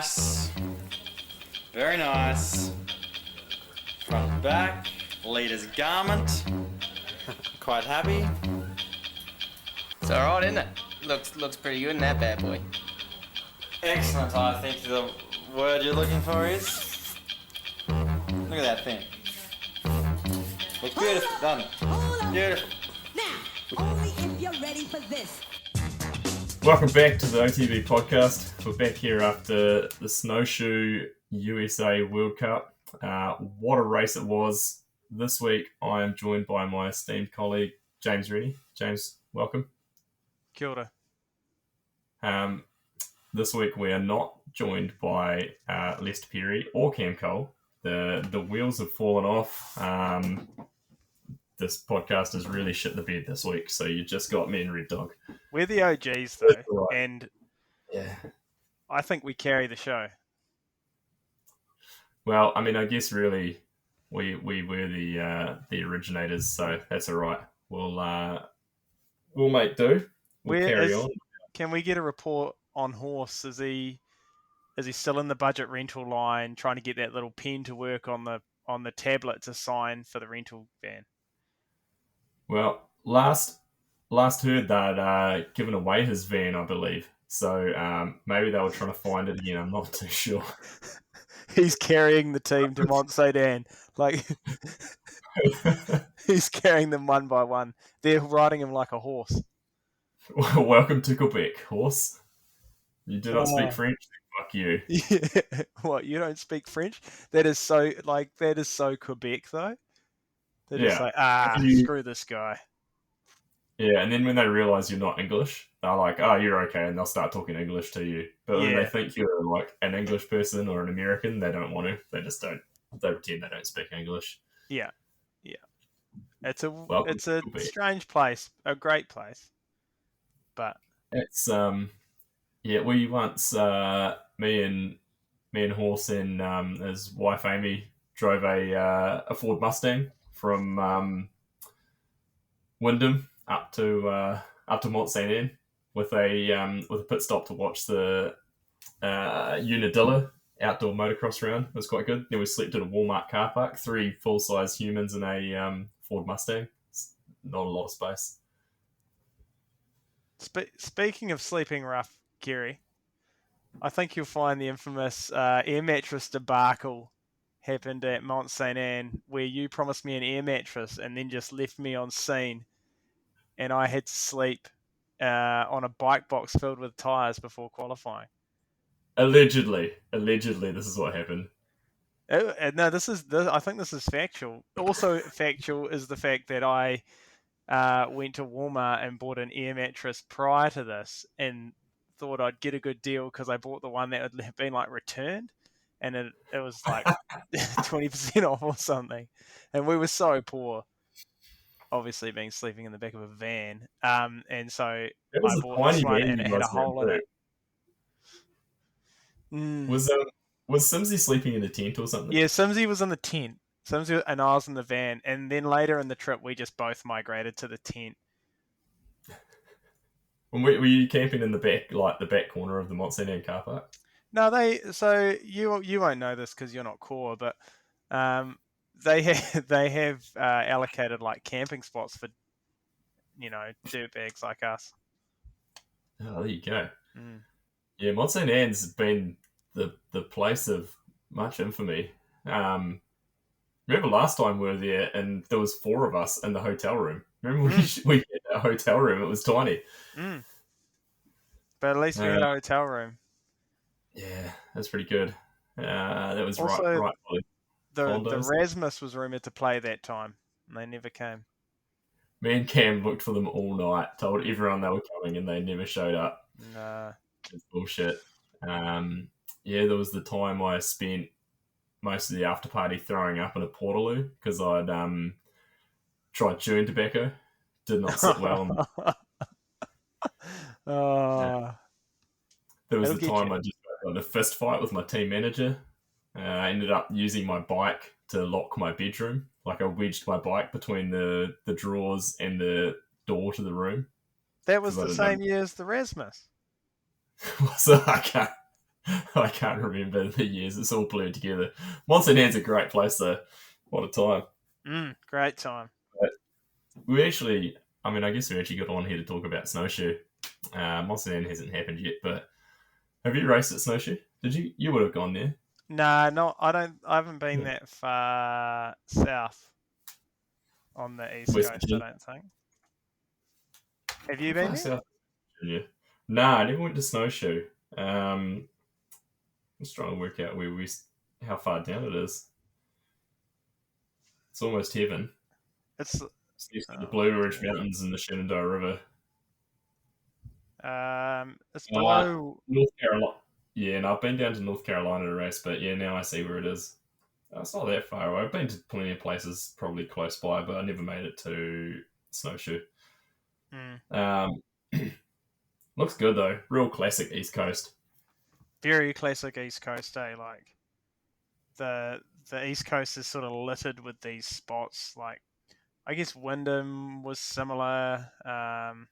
nice. Very nice. Front to back. Leader's garment. Quite happy. It's alright, isn't it? Looks pretty good in that bad boy. Excellent, I think the word you're looking for is... Look at that thing. Looks beautiful, doesn't it? Beautiful. Now, only if you're ready for this. Welcome back to the OTV podcast. We're back here after the Snowshoe USA World Cup. What a race it was. This week I am joined by my esteemed colleague, James Reddy. James, welcome. Kia ora. This week we are not joined by Lester Perry or Cam Cole. The wheels have fallen off. This podcast has really shit the bed this week, so you just got me and Red Dog. We're the OGs though, Right. and Yeah. I think we carry the show. Well, I mean, I guess really we were the originators, so that's all right. We'll make do. We'll carry on. Can we get a report on Horse? Is he still in the budget rental line, trying to get that little pen to work on the tablet to sign for the rental van? Well, last heard that given away his van, I believe. So maybe they were trying to find it again. I'm not too sure. He's carrying the team to Mont Saint Anne. Like he's carrying them one by one. They're riding him like a horse. Welcome to Quebec, Horse. You do not speak French. Fuck you. Yeah. What, you don't speak French? That is so Quebec though. They're just like, screw this guy. Yeah, and then when they realise you're not English, they're like, oh, you're okay, and they'll start talking English to you. But when they think you're like an English person or an American, they don't want to. They just don't. They pretend they don't speak English. Yeah. It's a strange place, a great place, but it's we once me and Horse and his wife Amy drove a Ford Mustang from Wyndham up to Mont Saint Anne with a pit stop to watch the Unadilla outdoor motocross round. It was quite good. Then we slept at a Walmart car park, 3 full-size humans in a Ford Mustang. It's not a lot of space. Speaking of sleeping rough, Kerry, I think you'll find the infamous air mattress debacle happened at Mont Saint Anne, where you promised me an air mattress and then just left me on scene, and I had to sleep on a bike box filled with tyres before qualifying. Allegedly, this is what happened. No, I think this is factual. Also factual is the fact that I went to Walmart and bought an air mattress prior to this and thought I'd get a good deal because I bought the one that had been like returned, and it was like 20% off or something. And we were so poor, obviously being sleeping in the back of a van. And so I bought this one and it had a hole in it. Was Simsy sleeping in the tent or something? Yeah, Simsy was in the tent. Simsy and I was in the van, and then later in the trip, we just both migrated to the tent. Were you camping in the back corner of the Mont Saint Anne car park? No, so you won't know this because you're not core, but they have allocated like camping spots for dirtbags like us. Oh, there you go. Yeah, Mont Saint Anne's been the place of much infamy. Remember last time we were there and there was 4 of us in the hotel room. Remember we had a hotel room, it was tiny. But at least we had a hotel room. Yeah, that's pretty good. That was also, right. The Rasmus was rumoured to play that time, and they never came. Me and Cam looked for them all night, told everyone they were coming, and they never showed up. Nah. It's bullshit. There was the time I spent most of the after party throwing up in a portaloo because I'd tried chewing tobacco. Did not sit well. There was the time I just got in a fist fight with my team manager. I ended up using my bike to lock my bedroom. Like I wedged my bike between the drawers and the door to the room. That was the same year as the Rasmus. So I can't. I can't remember the years. It's all blurred together. Monson Head's a great place, though. What a time. Great time. But we actually, I guess we actually got on here to talk about Snowshoe. Monson Head hasn't happened yet, but have you raced at Snowshoe? Did you? You would have gone there. Nah, no, I don't. I haven't been Yeah. that far south on the east West coast. Virginia. I don't think. Have you been there? South Virginia. Nah, I never went to Snowshoe. I'm just trying to work out how far down it is. It's almost heaven. It's It's next to the Blue Ridge Mountains and the Shenandoah River. it's below. North Carolina. Yeah, and I've been down to North Carolina to race, but yeah, now I see where it is. It's not that far away. I've been to plenty of places probably close by, but I never made it to Snowshoe. Looks good though. Real classic East Coast. Very classic East Coast, eh? Like the East Coast is sort of littered with these spots. Like I guess Wyndham was similar. And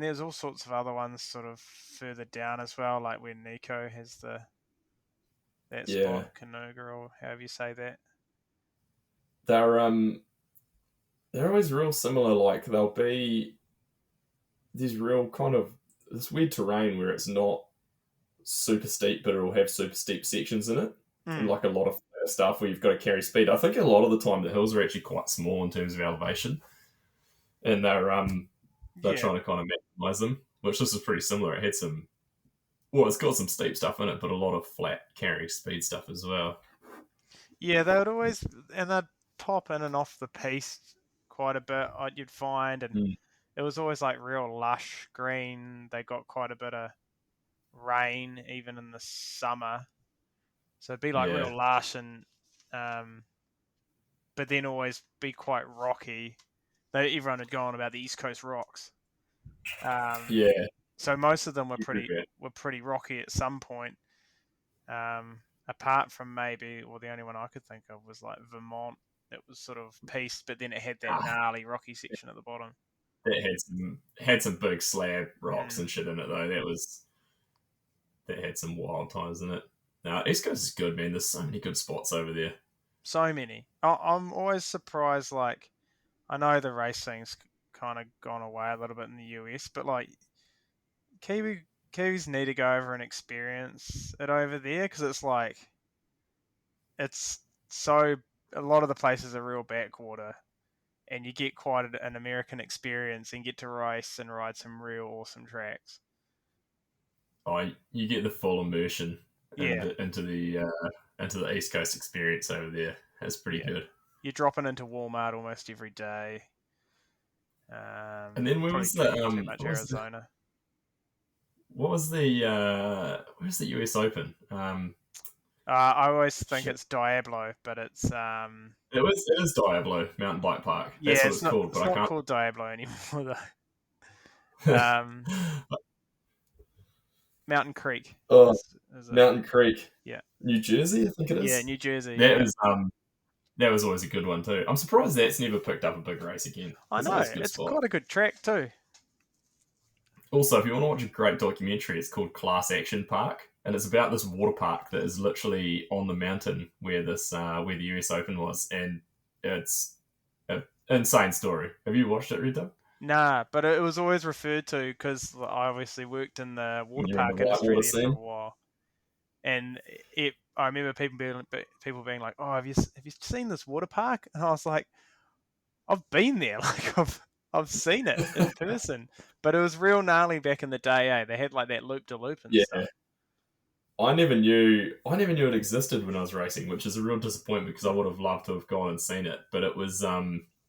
there's all sorts of other ones sort of further down as well, like where Nico has that spot, Canoga, or however you say that. They're always real similar. Like there's real kind of this weird terrain where it's not super steep, but it'll have super steep sections in it, and like a lot of stuff where you've got to carry speed. I think a lot of the time the hills are actually quite small in terms of elevation, and they're trying to kind of maximize them, which this is pretty similar. It had it's got some steep stuff in it, but a lot of flat carrying speed stuff as well. Yeah, they would always, and they'd pop in and off the piste quite a bit, you'd find, and it was always like real lush green. They got quite a bit of rain even in the summer, so it'd be like real lush, and but then always be quite rocky. Everyone had gone about the East Coast rocks. So most of them were pretty rocky at some point. Apart from maybe, the only one I could think of was like Vermont. It was sort of piste, but then it had that gnarly rocky section at the bottom. It had some big slab rocks and shit in it though. That had some wild times in it. East Coast is good, man. There's so many good spots over there. So many. I'm always surprised. Like, I know the racing's kind of gone away a little bit in the US, but like Kiwis need to go over and experience it over there, because it's like a lot of the places are real backwater, and you get quite an American experience and get to race and ride some real awesome tracks. Oh, you get the full immersion into the East Coast experience over there. That's pretty good. You're dropping into Walmart almost every day. And then where was the Arizona? What was the where's the US Open? I always think it's Diablo, but it's it is Diablo Mountain Bike Park. That's what it's called. It's not called Diablo anymore though. Mountain Creek. Mountain Creek. Yeah. New Jersey, I think it is. Yeah, New Jersey. That was always a good one too. I'm surprised that's never picked up a big race again. I know, it's quite a good track too. Also, if you want to watch a great documentary, it's called Class Action Park, and it's about this water park that is literally on the mountain where the US Open was, and it's an insane story. Have you watched it, Rita? Nah, but it was always referred to because I obviously worked in the water park industry there for a while, and I remember people being like, "Oh, have you seen this water park?" And I was like, "I've been there, like I've seen it in person." But it was real gnarly back in the day, eh? They had like that loop de loop and stuff. I never knew it existed when I was racing, which is a real disappointment because I would have loved to have gone and seen it. But it was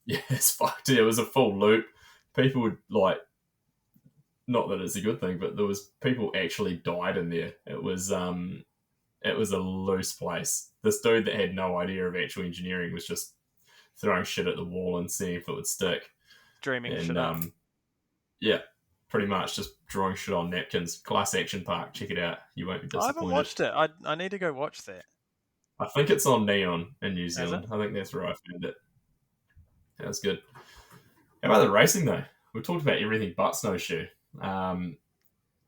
it's fucked. It was a full loop. People would like, not that it's a good thing, but there was people actually died in there. It was a loose place. This dude that had no idea of actual engineering was just throwing shit at the wall and seeing if it would stick. Dreaming shit up. Yeah, pretty much just drawing shit on napkins. Class Action Park, check it out. You won't be disappointed. I haven't watched it. I need to go watch that. I think it's on Neon in New Zealand. I think that's where I found it. That was good. How about the racing though? We talked about everything but Snowshoe.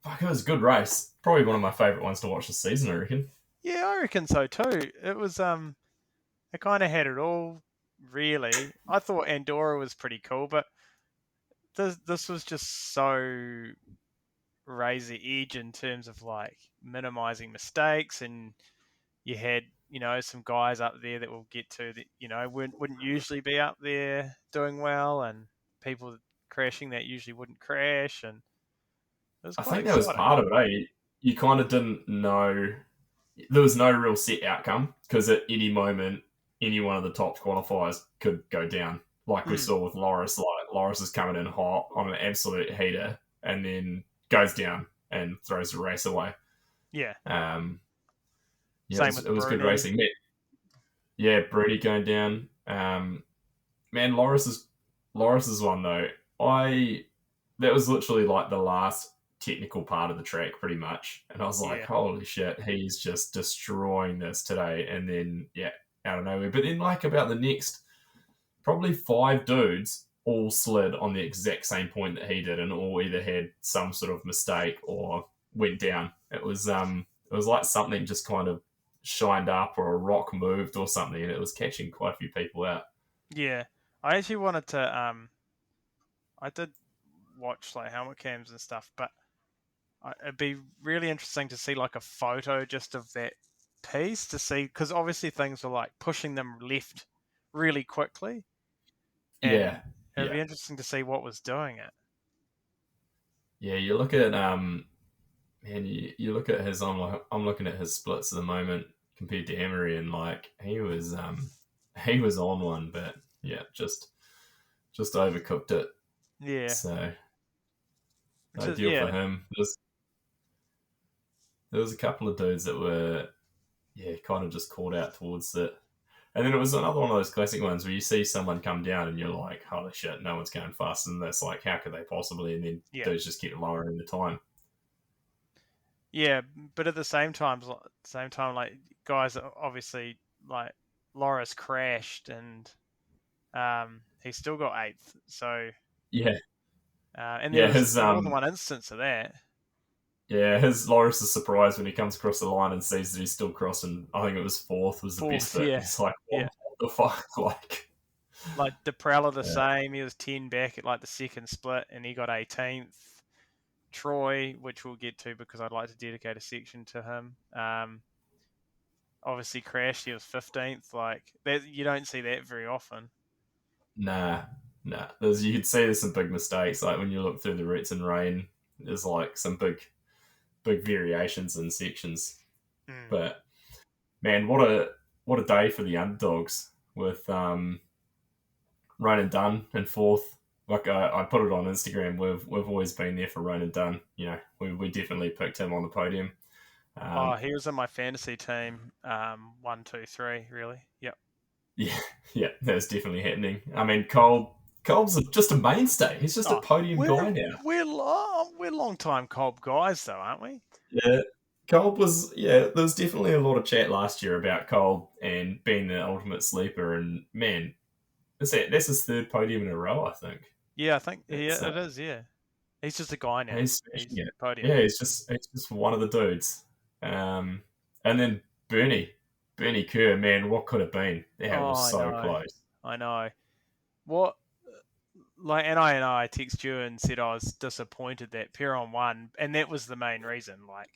fuck, it was a good race. Probably one of my favourite ones to watch this season, I reckon. Yeah, I reckon so too. It was it kind of had it all, really. I thought Andorra was pretty cool, but this was just so razor edge in terms of like minimizing mistakes, and you had some guys up there that we'll get to that wouldn't usually be up there doing well, and people crashing that usually wouldn't crash, and it was I quite think that was exciting. part of it, eh? You kind of didn't know. There was no real set outcome because at any moment, any one of the top qualifiers could go down. Like we saw with Loris. Like Loris is coming in hot on an absolute heater and then goes down and throws the race away. Yeah. Yeah, Same with it was good Bruni. racing. Yeah, Brody going down. Man, Loris's one though. That was literally like the last technical part of the track, pretty much, and I was like, Yeah. holy shit, he's just destroying this today. And then out of nowhere. But then like about the next probably 5 dudes all slid on the exact same point that he did, and all either had some sort of mistake or went down. It was like something just kind of shined up, or a rock moved or something, and it was catching quite a few people out. Yeah. I actually wanted to I did watch like helmet cams and stuff, but it'd be really interesting to see like a photo just of that piece to see, because obviously things were like pushing them left really quickly, and it'd be interesting to see what was doing it. Yeah, you look at you look at his. I'm looking at his splits at the moment compared to Emery, and like he was on one, but just overcooked it. Yeah. So Which is, ideal for him. There was a couple of dudes that were kind of just caught out towards it. And then it was another one of those classic ones where you see someone come down and you're like, holy shit, no one's going faster than this. Like, how could they possibly? And then dudes just keep lowering the time. Yeah, but at the same time, like guys, obviously, like Loris crashed, and he still got 8th. So yeah, and there was more than one instance of that. Yeah, his Loris is surprised when he comes across the line and sees that he's still crossing. I think it was 4th was the best bit. Yeah. He's like, what the fuck? Like Deprella the same. He was 10 back at like the second split, and he got 18th. Troy, which we'll get to because I'd like to dedicate a section to him. Obviously crashed. He was 15th. Like that, you don't see that very often. Nah. You could see there's some big mistakes. Like when you look through the Roots and Rain, there's like some big variations in sections. But man, what a day for the underdogs with Ryan Dunn in 4th. Like I put it on Instagram, we've always been there for Ronan Dunn. You know, we definitely picked him on the podium. He was in my fantasy team. 1, 2, 3, really. Yep. Yeah, that's definitely happening. I mean, Kolb's just a mainstay. He's just a podium guy now. We're long time Kolb guys, though, aren't we? Yeah, Kolb was. Yeah, there was definitely a lot of chat last year about Kolb and being the ultimate sleeper. And man, that's his 3rd podium in a row, I think. Yeah, I think it is. Yeah, he's just a guy now. He's podium. Yeah, he's just one of the dudes. And then Bernie Kerr, man, what could have been? That was so close. I know. What? Like, and I texted you and said I was disappointed that Perron won, and that was the main reason. Like,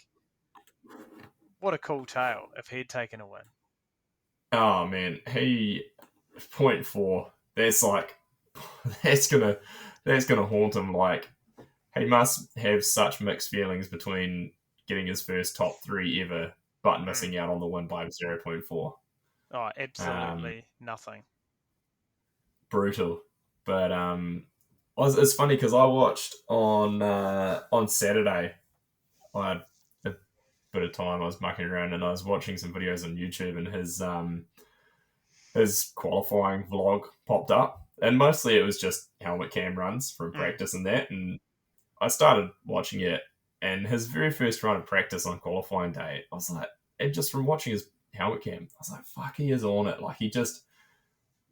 what a cool tale if he'd taken a win. Oh man, he 0.4. That's like that's gonna haunt him. Like he must have such mixed feelings between getting his first top 3 ever, but missing out on the win by 0.4. Oh, absolutely nothing. Brutal. But it's funny because I watched on Saturday. I had a bit of time. I was mucking around and I was watching some videos on YouTube, and his qualifying vlog popped up, and mostly it was just helmet cam runs from practice and that. And I started watching it, and his very first run of practice on qualifying day, I was like, and just from watching his helmet cam, I was like, fuck, he is on it. Like he just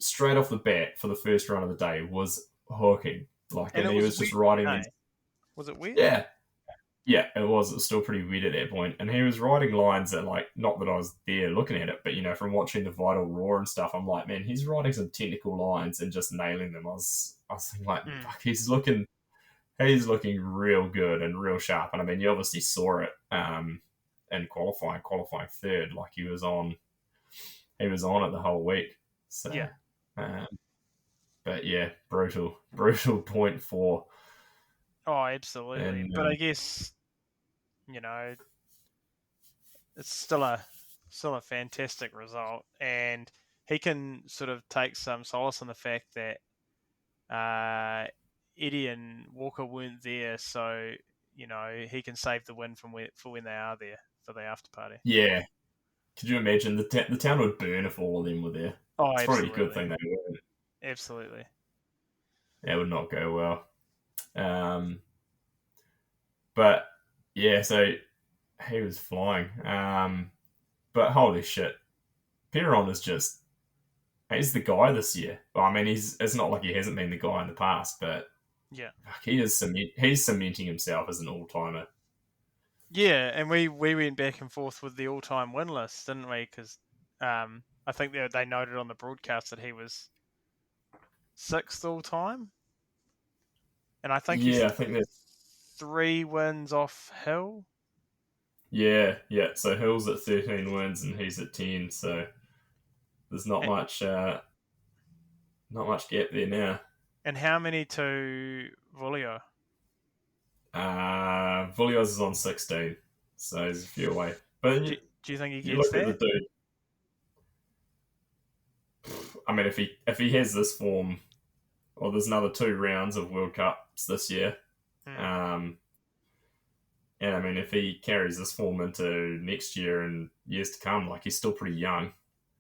straight off the bat for the first run of the day was hooking. Like, and he was just riding. Was it weird? Yeah, Yeah, it was. It was still pretty weird at that point, and he was riding lines that, like, not that I was there looking at it, but from watching the Vital Raw and stuff, I'm like, man, he's riding some technical lines and just nailing them. I was thinking, like, fuck, he's looking real good and real sharp, and I mean, you obviously saw it in qualifying third, like he was on it the whole week. So Yeah. But yeah, brutal point four. Oh, absolutely. And But I guess it's still a fantastic result, and he can sort of take some solace in the fact that Eddie and Walker weren't there, so he can save the win for when they are there for the after party. Yeah, could you imagine the town would burn if all of them were there? Oh, it's absolutely. probably a good thing they weren't. Absolutely. That would not go well. But yeah, so he was flying. But holy shit, Perron is he's the guy this year. Well, I mean, it's not like he hasn't been the guy in the past, but yeah, he's cementing himself as an all-timer. Yeah, and we went back and forth with the all-time win list, didn't we? Because I think they noted on the broadcast that he was 6th all-time, and I think I think that's 3 wins off Hill. Yeah. So Hill's at 13 wins and he's at 10. So there's not much gap there now. And how many to Volio? Vulios is on 16, so he's a few away. But do you think he you gets look that? at the dude. I mean, if he has this form, well, there's another 2 rounds of World Cups this year. And I mean, if he carries this form into next year and years to come, like, he's still pretty young.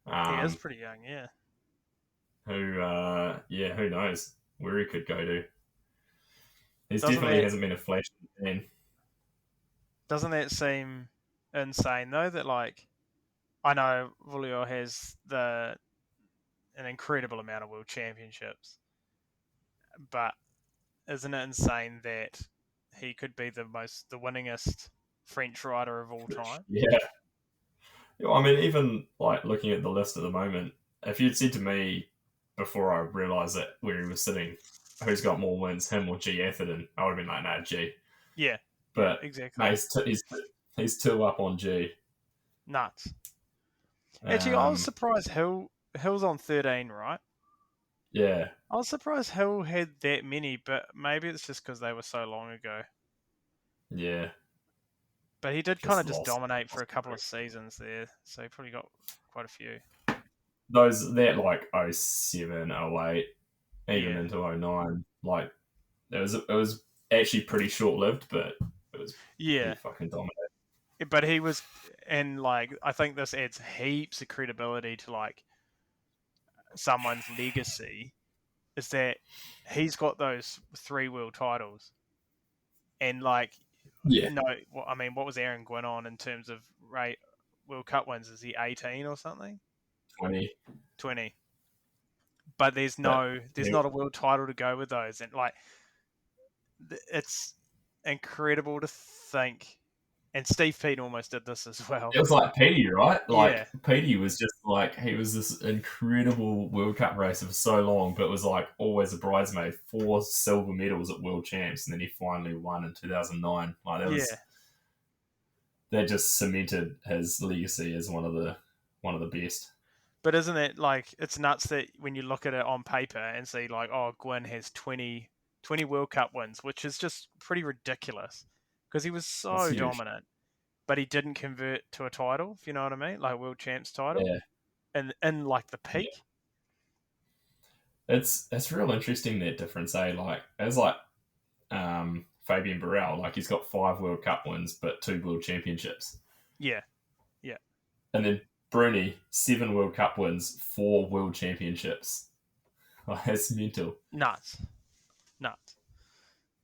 He is pretty young, yeah. Who knows where he could go to. He definitely hasn't been a flash in the pan. Doesn't that seem insane though? That, like, I know Volio has an incredible amount of world championships, but isn't it insane that he could be the winningest French rider of all time? Yeah. I mean, even like looking at the list at the moment, if you'd said to me before I realised that where he was sitting, who's got more wins, him or G Atherton, I would have been like, no, G. Yeah. But exactly. No, he's 2 up on G. Nuts. Actually, I was surprised Hill's on 13, right? Yeah. I was surprised Hill had that many, but maybe it's just because they were so long ago. Yeah. But he did kind of just dominate for a couple of seasons there, so he probably got quite a few. That like 07, 08, even into 09, like it was actually pretty short lived, but it was pretty fucking dominant. But he was, and like I think this adds heaps of credibility to like someone's legacy, is that he's got those 3 world titles, and like I mean, what was Aaron Gwynn on in terms of World Cup wins? Is he 18 or something? 20. But there's not a world title to go with those, and like it's incredible to think. And Steve Pete almost did this as well. It was like Petey, right? Like Petey was just like, he was this incredible World Cup racer for so long, but was like always a bridesmaid, 4 silver medals at World Champs, and then he finally won in 2009. Like that just cemented his legacy as one of the best. But isn't it like, it's nuts that when you look at it on paper and see like, oh, Gwynn has 20 World Cup wins, which is just pretty ridiculous because he was so dominant, but he didn't convert to a title, if you know what I mean, like a World Champs title, and in like the peak. It's real interesting, that difference, eh? Like it's like Fabian Burrell, like he's got 5 World Cup wins but 2 World Championships. Yeah. And then Bruni, 7 World Cup wins, 4 World Championships. Like, that's mental. Nuts.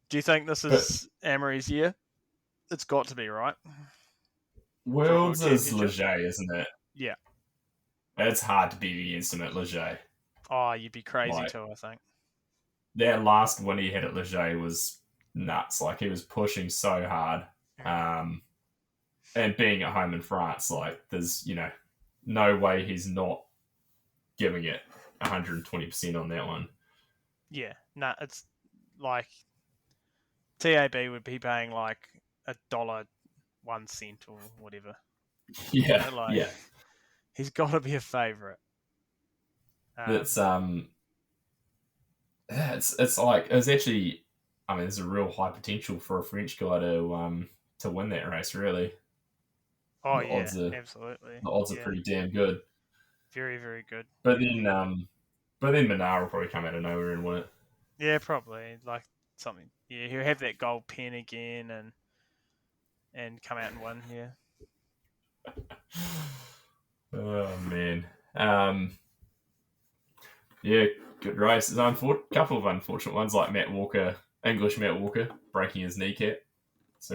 Do you think this is Amory's year? It's got to be, right? Worlds is Leger, isn't it? Yeah. It's hard to beat against him at Leger. Oh, you'd be crazy too, I think. That last win he had at Leger was nuts. Like, he was pushing so hard. And being at home in France, like there's no way he's not giving it 120% on that one. Yeah, no, it's like TAB would be paying like $1.01 or whatever. Yeah, Like, yeah. he's got to be a favourite. It's it's like it's actually, I mean, there's a real high potential for a French guy to win that race. Really, Oh the yeah, odds are absolutely. are pretty damn good. Very, very good. But then Menard will probably come out of nowhere and win it. Yeah, probably like something. Yeah, he'll have that gold pen again and come out and win. Yeah. Oh man. Yeah, good race. There's a couple of unfortunate ones, like English Matt Walker breaking his kneecap. So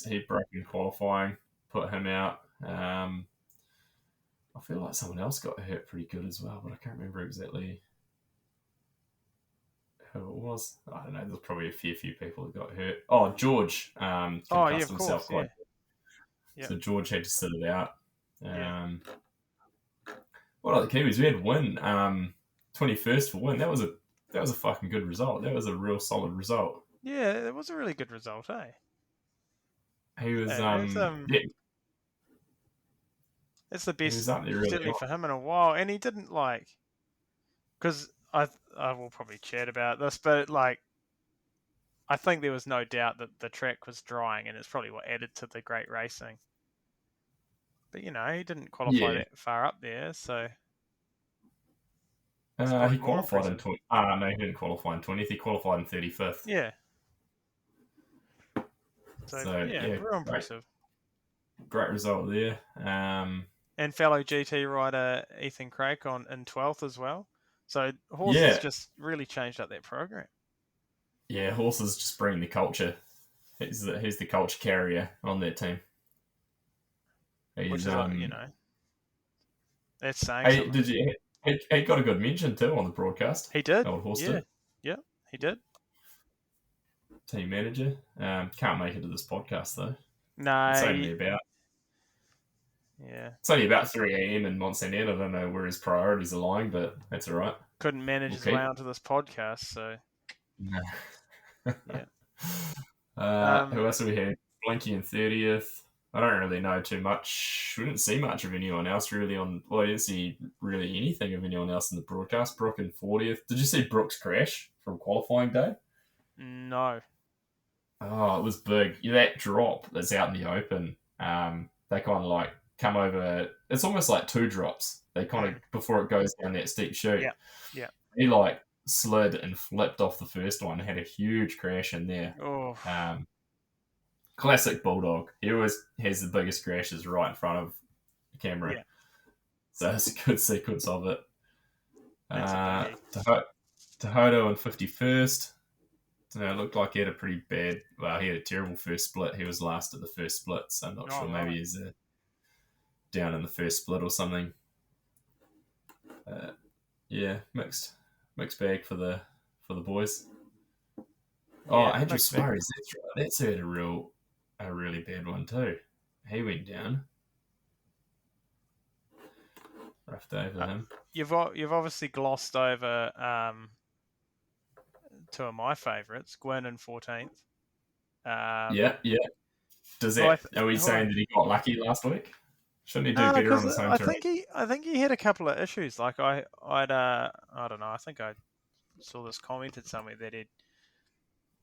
he broke in qualifying, put him out. I feel like someone else got hurt pretty good as well, but I can't remember exactly who it was. I don't know. There's probably a few people that got hurt. Oh, George concussed himself quite. Yeah. So George had to sit it out. Yeah. What other Kiwis? We had Win, 21st for Win. That was a fucking good result. That was a real solid result. Yeah, it was a really good result, eh? He was it's the best up there really certainly for him in a while, and he didn't because I will probably chat about this, but like I think there was no doubt that the track was drying, and it's probably what added to the great racing. But he didn't qualify that far up there, so he qualified in 20th. No, he didn't qualify in 20th. He qualified in 35th. Yeah. So yeah, real impressive. Great result there. And fellow GT rider Ethan Craig in 12th as well. So Horses just really changed up that program. Yeah, Horses just bring the culture. He's the culture carrier on that team. Which is that's saying something. He got a good mention too on the broadcast. He did. Old Horse did. Yeah, he did. Team manager. Can't make it to this podcast though. No. It's only about. Yeah. It's only about 3 a.m. in Mont Saint Anne. I don't know where his priorities are lying, but that's all right. Couldn't manage his way onto this podcast, so. No. Yeah. Who else do we have? Blinky in 30th. I don't really know too much. We didn't see much of anyone else really I didn't see really anything of anyone else in the broadcast. Brooke in 40th. Did you see Brooks crash from qualifying day? No. Oh, it was big. That drop that's out in the open, they kind of like come over. It's almost like two drops. They kind of, before it goes down that steep chute. Yeah. He like slid and flipped off the first one. Had a huge crash in there. Oh. Classic Bulldog. He always has the biggest crashes right in front of the camera. Yeah. So it's a good sequence of it. That's Tahoto in 51st. It looked like he had he had a terrible first split. He was last at the first split, so I'm not sure. Right. Maybe he's down in the first split or something. Mixed bag for the boys. Angel Suarez, that's right. That's had a really bad one too. He went down. Rough day for him. You've obviously glossed over two of my favourites, Gwyn in 14th. Yeah. Does that? Are we saying that he got lucky last week? Shouldn't he do better on his home turn? I think he had a couple of issues. Like I don't know. I think I saw this commented somewhere that he'd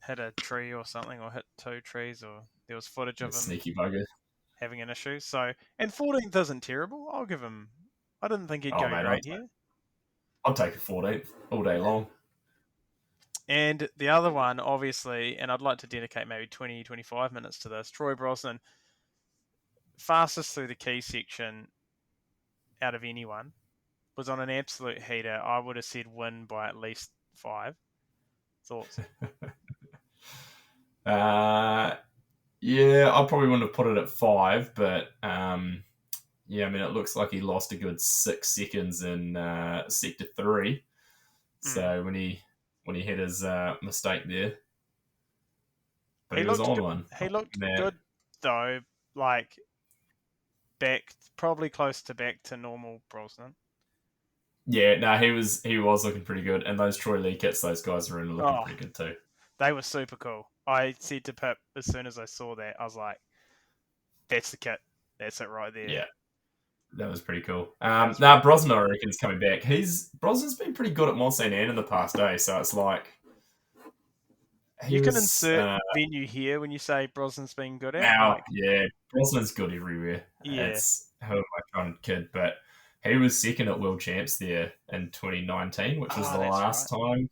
hit a tree or something, or hit two trees, or there was footage of him sneaky bugger having an issue. So, and 14th isn't terrible. I'll give him. I didn't think he'd go great here. I'll take a 14th all day long. And the other one, obviously, and I'd like to dedicate maybe 20, 25 minutes to this. Troy Brosnan, fastest through the key section out of anyone, was on an absolute heater. I would have said win by at least 5. Thoughts? Yeah, I probably wouldn't have put it at 5, but yeah, I mean, it looks like he lost a good 6 seconds in sector 3. So when he had his mistake there, but he was on one. He looked good though, like probably close to back to normal Brosnan. Yeah, no, he was looking pretty good, and those Troy Lee kits, those guys were in looking Oh, pretty good too. they were super cool. I said to Pip as soon as I saw that, I was like, "That's the kit. That's it right there." Yeah, that was pretty cool. That's Now right. Brosnan, I reckon's coming back. Brosnan's been pretty good at Mont Saint Anne in the past day, so it's like he You can was. insert venue here when you say Brosnan's been good at. Now, Like, yeah, Brosnan's good everywhere. yeah, It's who am I trying to kid, but he was second at World Champs there in 2019, which was the that's last time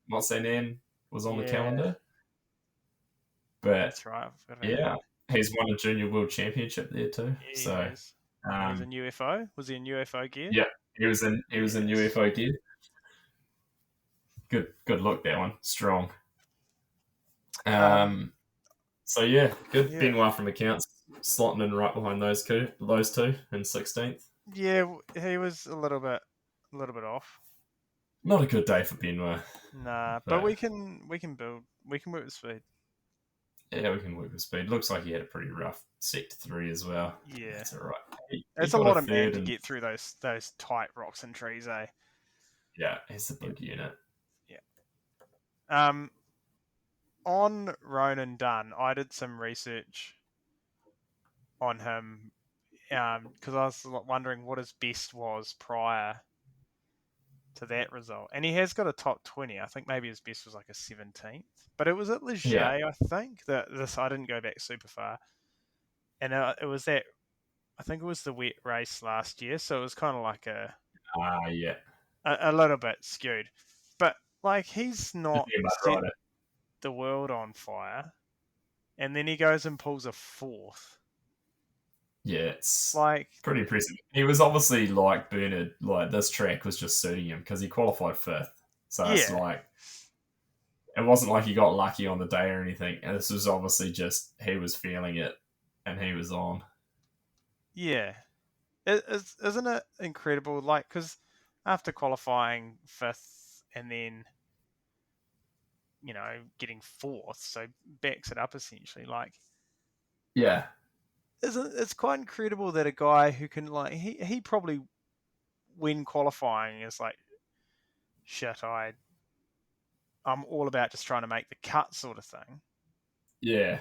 Mont Saint Anne was on the Yeah. calendar. But that's right. I've forgot about yeah, he's won a Junior World Championship there too. that. So He is. He was in UFO. Was he in UFO gear? yeah, he was in Yes. UFO gear. Good look that one, strong. So yeah, good. Yeah. Benoit from accounts slotting in right behind those two in 16th. Yeah, he was a little bit off. Not a good day for Benoit. Nah, but But- we can build. We can work with speed. Yeah, we can work with speed. Looks like he had a pretty rough sector 3 as well. Yeah, That's all right. He it's a got lot of man third to and- get through those tight rocks and trees, eh? Yeah, it's a big unit. On Ronan Dunn, I did some research on him because I was wondering what his best was prior to that result, and he has got a top 20. I think maybe his best was like a 17th, but it was at Leger, Yeah. I think. I didn't go back super far, and it was that. I think it was the wet race last year, so it was kind of like Yeah. a little bit skewed, but like he's not Yeah, mud set rider. the world on fire, and then he goes and pulls a 4th. Yeah, it's Like, pretty impressive. He was obviously like Bernard, like this track was just suiting him because he qualified 5th. So it's Yeah. like, it wasn't like he got lucky on the day or anything. And this was obviously just, he was feeling it and he was on. yeah, isn't it incredible? Like, because after qualifying 5th and then getting 4th, so backs it up essentially. Like, Yeah. it's quite incredible that a guy who can he probably when qualifying is like, shit, I'm all about just trying to make the cut sort of thing. Yeah.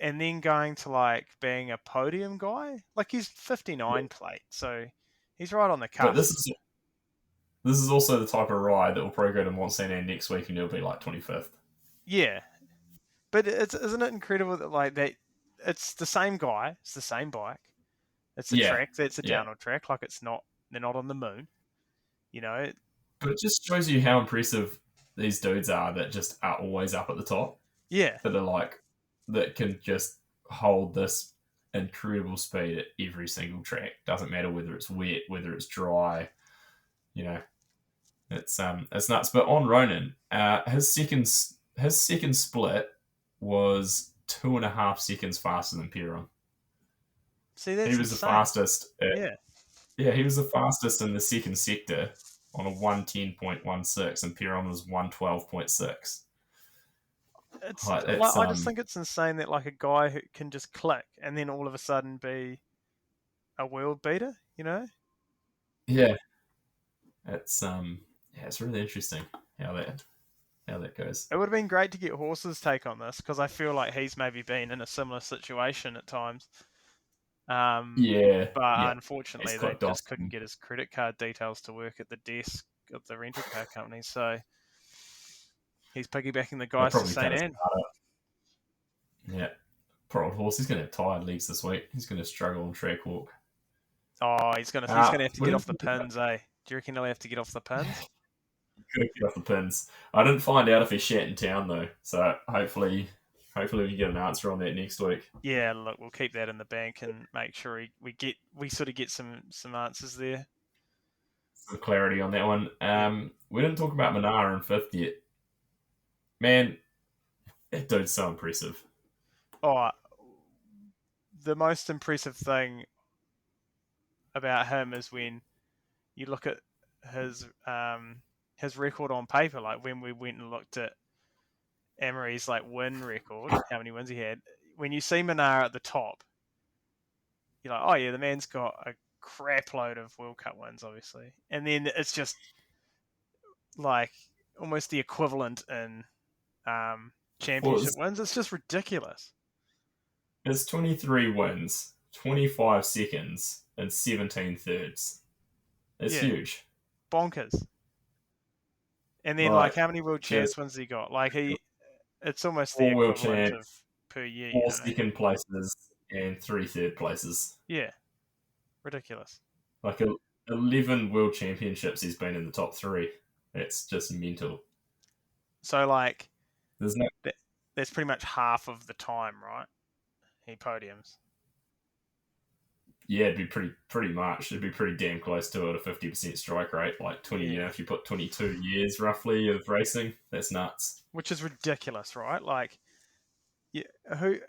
And then going to like being a podium guy, like he's 59 plate, so he's right on the cusp. But this is also the type of ride that will probably go to Mont Saint Anne next week and he'll be like 25th. Yeah, but isn't it incredible that like that? It's the same guy, it's the same bike, it's a track that's a downhill track. Like they're not on the moon, But it just shows you how impressive these dudes are that just are always up at the top. Yeah, That are like, that can just hold this incredible speed at every single track. Doesn't matter whether it's wet, whether it's dry, it's nuts. But on Ronan, his second split was 2.5 seconds faster than Piron. see, that's He was insane. the fastest. Yeah, He was the fastest in the second sector on a 110.16, and Piron was 112.6. it's Like, like, I just think it's insane that like a guy who can just click and then all of a sudden be a world beater. Yeah, it's really interesting how that goes. It would have been great to get Horse's take on this because I feel like he's maybe been in a similar situation at times. But unfortunately, He's they quite just dossed. couldn't get his credit card details to work at the desk of the rental car company. So he's piggybacking the guys to Probably St. cut his Anne. card up. Yeah, poor old Horse. He's going to have tired legs this week. He's going to struggle on track walk. Oh, he's gonna have to we get off the didn't- pins, eh? Do you reckon he'll have to get off the pins? Could get off the pins. I didn't find out if he shat in town though, so hopefully we can get an answer on that next week. Yeah, look, we'll keep that in the bank and make sure we sort of get some answers there. Some clarity on that one. We didn't talk about Manara in 5th yet. Man, that dude's so impressive. Oh, the most impressive thing about him is when you look at his record on paper. Like when we went and looked at Emery's like win record, how many wins he had. when you see Minnaar at the top, you're like, oh yeah, the man's got a crap load of World Cup wins, obviously, and then it's just like almost the equivalent in Well, championship wins. It's just ridiculous. it's 23 wins, 25 seconds, and 17 thirds. It's Yeah. huge. Bonkers. And then, Like, how many world champs just wins he got? It's almost the 4 world equivalent of champs, per year. 4 second places, and 3 third places. Yeah, ridiculous. Like 11 world championships, he's been in the top 3. It's just mental. So, There's no. that's pretty much half of the time, right? He podiums. Yeah, it'd be pretty much. It'd be pretty damn close to it, a 50% strike rate. Like 20, Yeah. if you put 22 years roughly of racing, that's nuts. Which is ridiculous, right?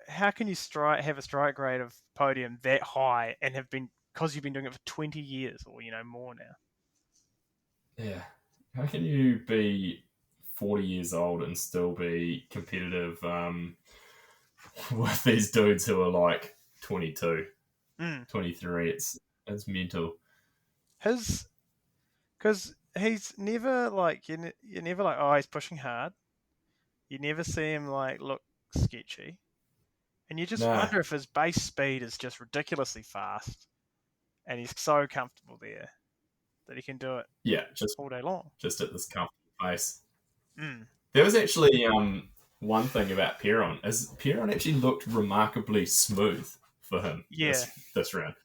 How can you have a strike rate of podium that high and because you've been doing it for 20 years or more now? Yeah. How can you be 40 years old and still be competitive with these dudes who are like 22, 23? It's mental. Because he's never you're never like, oh, he's pushing hard. You never see him look sketchy, and you just wonder if his base speed is just ridiculously fast, and he's so comfortable there that he can do it. Yeah, just all day long, just at this comfortable pace. Mm. There was actually one thing about Perron is Perron actually looked remarkably smooth for him. This round.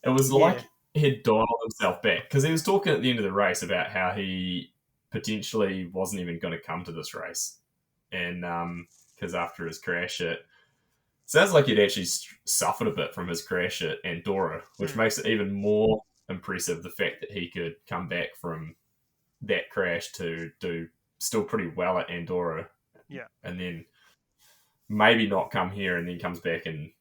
It was like he had dialed himself back because he was talking at the end of the race about how he potentially wasn't even going to come to this race, and because after his crash, it sounds like he'd actually suffered a bit from his crash at Andorra, which makes it even more impressive the fact that he could come back from that crash to do still pretty well at Andorra, and then maybe not come here and then comes back and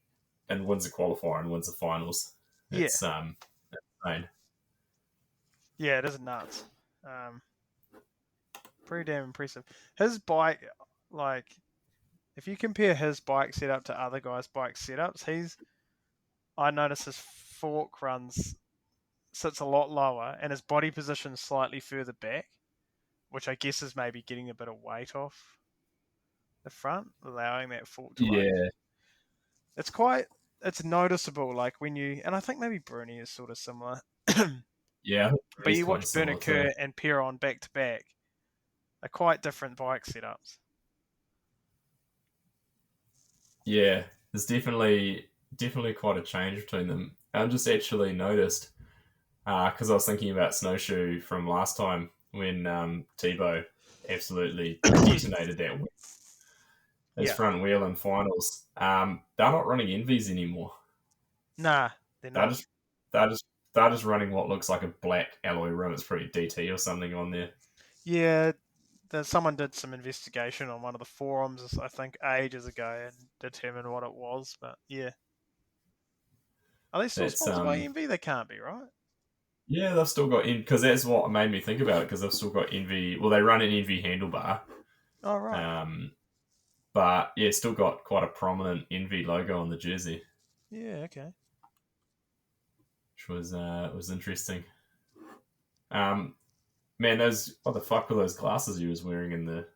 wins the qualifier and wins the finals. It's insane. Yeah, it is nuts. Pretty damn impressive. His bike, if you compare his bike setup to other guys' bike setups, I notice his fork sits a lot lower and his body position slightly further back, which I guess is maybe getting a bit of weight off the front, allowing that fork to it's noticeable, and I think maybe Bruni is sort of similar. Yeah. But you watch Berniker and Perron back to back, they're quite different bike setups. Yeah, there's definitely quite a change between them. I just actually noticed, because I was thinking about Snowshoe from last time when Tebow absolutely detonated that wheel. His front wheel in finals. They're not running Envies anymore. Nah, they're not. They're just running what looks like a black alloy rim. It's probably DT or something on there. Yeah, someone did some investigation on one of the forums, I think, ages ago, and determined what it was. But yeah, are they still sponsored by Envy? They can't be, right? Yeah, they've still got because that's what made me think about it. Because they've still got Envy. Well, they run an Envy handlebar. Oh right. But yeah, still got quite a prominent Envy logo on the jersey. Yeah. Okay. Which was interesting. Man, what the fuck were those glasses he was wearing in the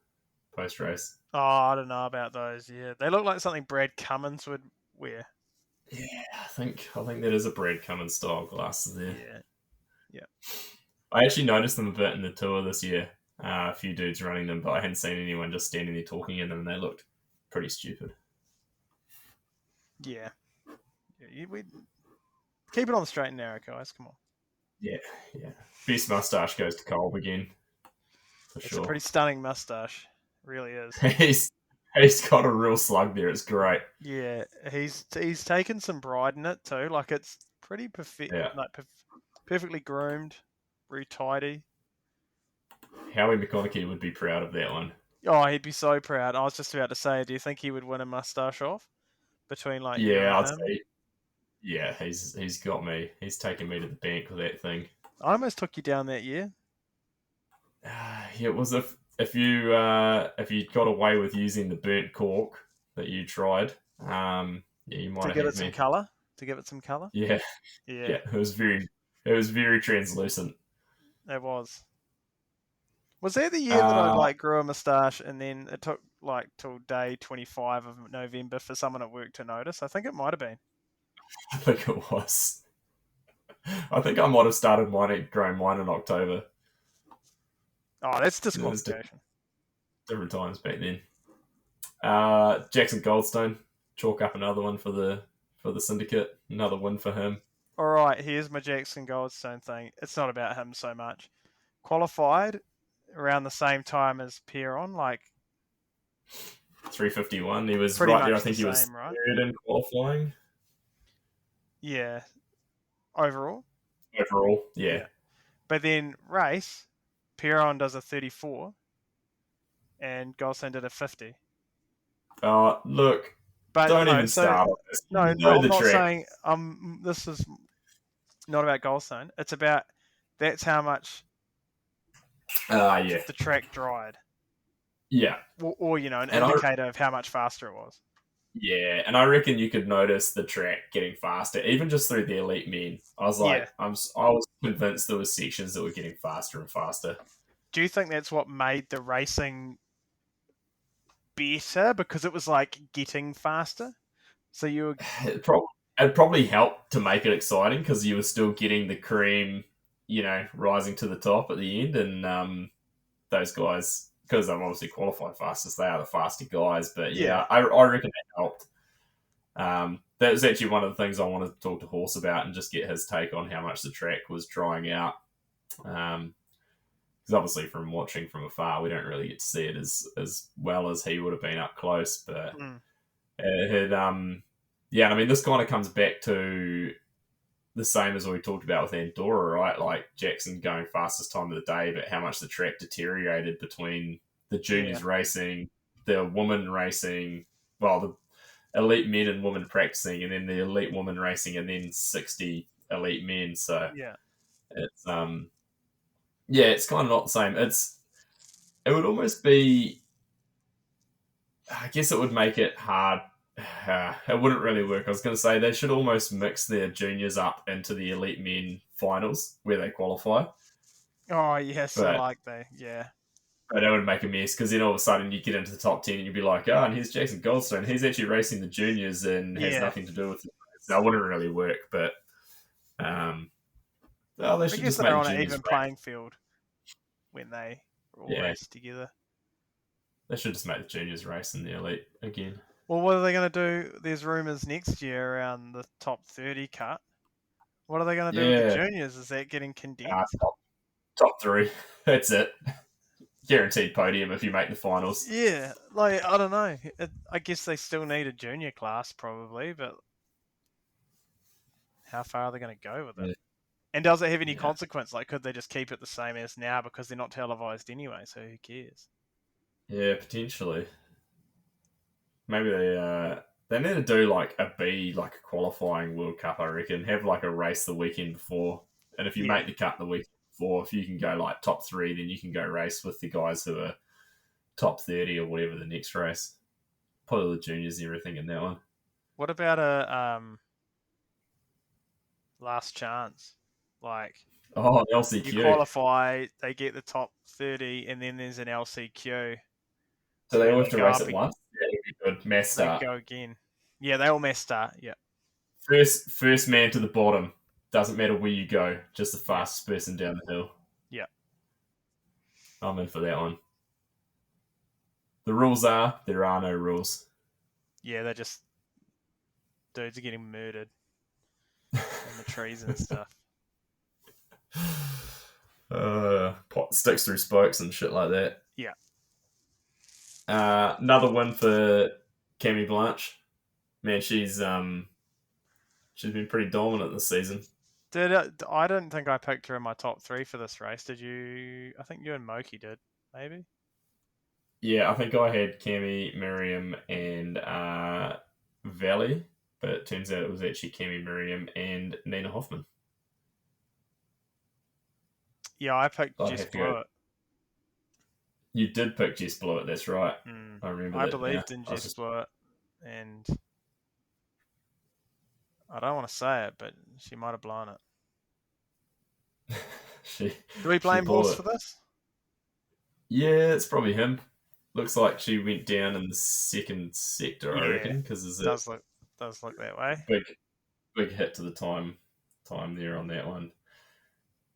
post race? Oh, I don't know about those. Yeah, they look like something Brad Cummins would wear. Yeah, I think that is a Brad Cummins style glasses there. Yeah. I actually noticed them a bit in the tour this year. A few dudes running them, but I hadn't seen anyone just standing there talking in them, and they looked pretty stupid. Yeah. We keep it on the straight and narrow, guys. Come on. Yeah. Best moustache goes to Kolb again. It's a pretty stunning moustache. It really is. He's got a real slug there. It's great. Yeah, he's taken some pride in it too. It's pretty perfect, perfectly groomed, very tidy. Howie McConaughey would be proud of that one. Oh, he'd be so proud. I was just about to say, do you think he would win a moustache off between you and him? Say. Yeah, he's got me. He's taken me to the bank with that thing. I almost took you down that year. It was if you got away with using the burnt cork that you tried, Yeah, you might To have give had it some me. colour. To give it some colour. Yeah, Yeah, yeah. It was very translucent. it was. Was that the year that I Uh, like grew a moustache and then it took like till day 25 of November for someone at work to notice? I think it might have been. I think it was. I think I might have started growing mine in October. Oh, that's It was disqualification. different times back then. Jackson Goldstone, chalk up another one for the syndicate. Another win for him. All right, here's my Jackson Goldstone thing. It's not about him so much. Qualified around the same time as Pierron, like 351. He was pretty right there. I much the think he was same, right? third in qualifying Yeah, overall. overall. Yeah. Yeah. But then race, Pierron does a 34 and Goldstone did a 50. Look, But don't no, even so start on this. no, You no, know I'm the not track. saying this is not about Goldstone. It's about that's how much Yeah. the track dried. Yeah. Or an And indicator of how much faster it was. and I reckon you could notice the track getting faster, even just through the elite men. I was Yeah. like, I was convinced there were sections that were getting faster and faster. Do you think that's what made the racing better because it was like getting faster? So you were It probably helped to make it exciting because you were still getting the cream, rising to the top at the end, and those guys, because they've obviously qualified fastest, they are the faster guys. But yeah, I reckon that helped. That was actually one of the things I wanted to talk to Horse about and just get his take on how much the track was drying out. Because obviously, from watching from afar, we don't really get to see it as well as he would have been up close. But it had, yeah, and I mean, this kind of comes back to the same as what we talked about with Andorra, right? Like Jackson going fastest time of the day, but how much the track deteriorated between the juniors racing, the women racing, well, the elite men and women practicing, and then the elite women racing, and then 60 elite men. So yeah, it's it's kind of not the same. It would almost be, I guess it would make it hard. It wouldn't really work. I was going to say they should almost mix their juniors up into the elite men finals where they qualify. Oh yeah, so But like yeah. But that would make a mess because then all of a sudden you get into the top 10 and you'd be like, oh, and here's Jackson Goldstone. He's actually racing the juniors and has Yeah. nothing to do with it. That wouldn't really work, but well, they I should guess just they're make on an juniors even race. playing field when they all Yeah. race together. They should just make the juniors race in the elite again. Well, what are they going to do? There's rumours next year around the top 30 cut. What are they going to do with the juniors? Is that getting condensed? Top three. That's it. Guaranteed podium if you make the finals. Yeah, like I don't know. I guess they still need a junior class probably, but how far are they going to go with it? Yeah. And does it have any consequence? Like, could they just keep it the same as now because they're not televised anyway? So who cares? Yeah, potentially. Maybe they need to do like a B, like a qualifying World Cup. I reckon have like a race the weekend before, and if you make the cut the weekend before, if you can go like top 3, then you can go race with the guys who are top 30 or whatever the next race. Put all the juniors and everything in that one. What about a last chance? Like, LCQ. you qualify, they get the top 30, and then there's an LCQ. So they all have they to go race up at once? Yeah, it'd be good. Mass start. They go again. Yeah, they all mass start. Yeah. First man to the bottom. Doesn't matter where you go. Just the fastest person down the hill. Yeah. I'm in for that one. The rules are, there are no rules. Yeah, they're just dudes are getting murdered in the trees and stuff. Pot sticks through spokes and shit like that. Yeah. Another win for Cammy Blanche. Man, she's been pretty dominant this season. I don't think I picked her in my top 3 for this race. Did you? I think you and Moki did, maybe. Yeah, I think I had Cammy, Miriam, and Valley, but it turns out it was actually Cammy, Miriam, and Nina Hoffman. Yeah, I picked Jess Blewett. You did pick Jess Blewett, that's right. I remember that. I believed in Jess Blewett, and I don't want to say it, but she might have blown it. she Do we she blame blew Horse it. for this? Yeah, it's probably him. Looks like she went down in the second sector, I Yeah, reckon, because there's does look that way. a big hit to the time there on that one.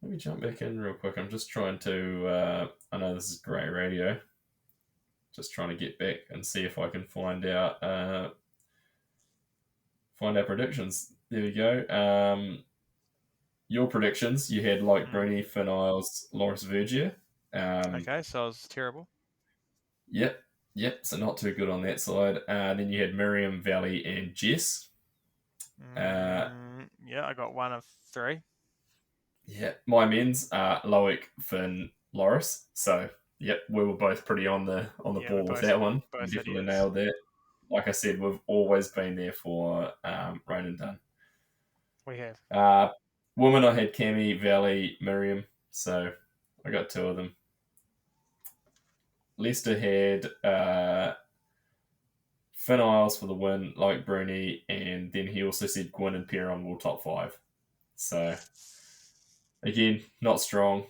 Let me jump back in real quick. I'm just trying to. I know this is great radio. Just trying to get back and see if I can find out predictions. There we go. Your predictions. You had like Bruni, Finn Isles, Loris Vergier. Okay, so I was terrible. Yep. So not too good on that side. Then you had Miriam, Valley, and Jess. Yeah, I got 1 of 3. Yeah, my men's are Loic, Finn, Loris. So yep, we were both pretty on the Yeah, ball with that one. We both definitely idiots. nailed that. Like I said, we've always been there for Rain and Dunn. We have. Woman, I had Cami, Valley, Miriam. So I got 2 of them. Lester had Finn Isles for the win, like Bruni, and then he also said Gwyn and Perron will top 5. So again, not strong.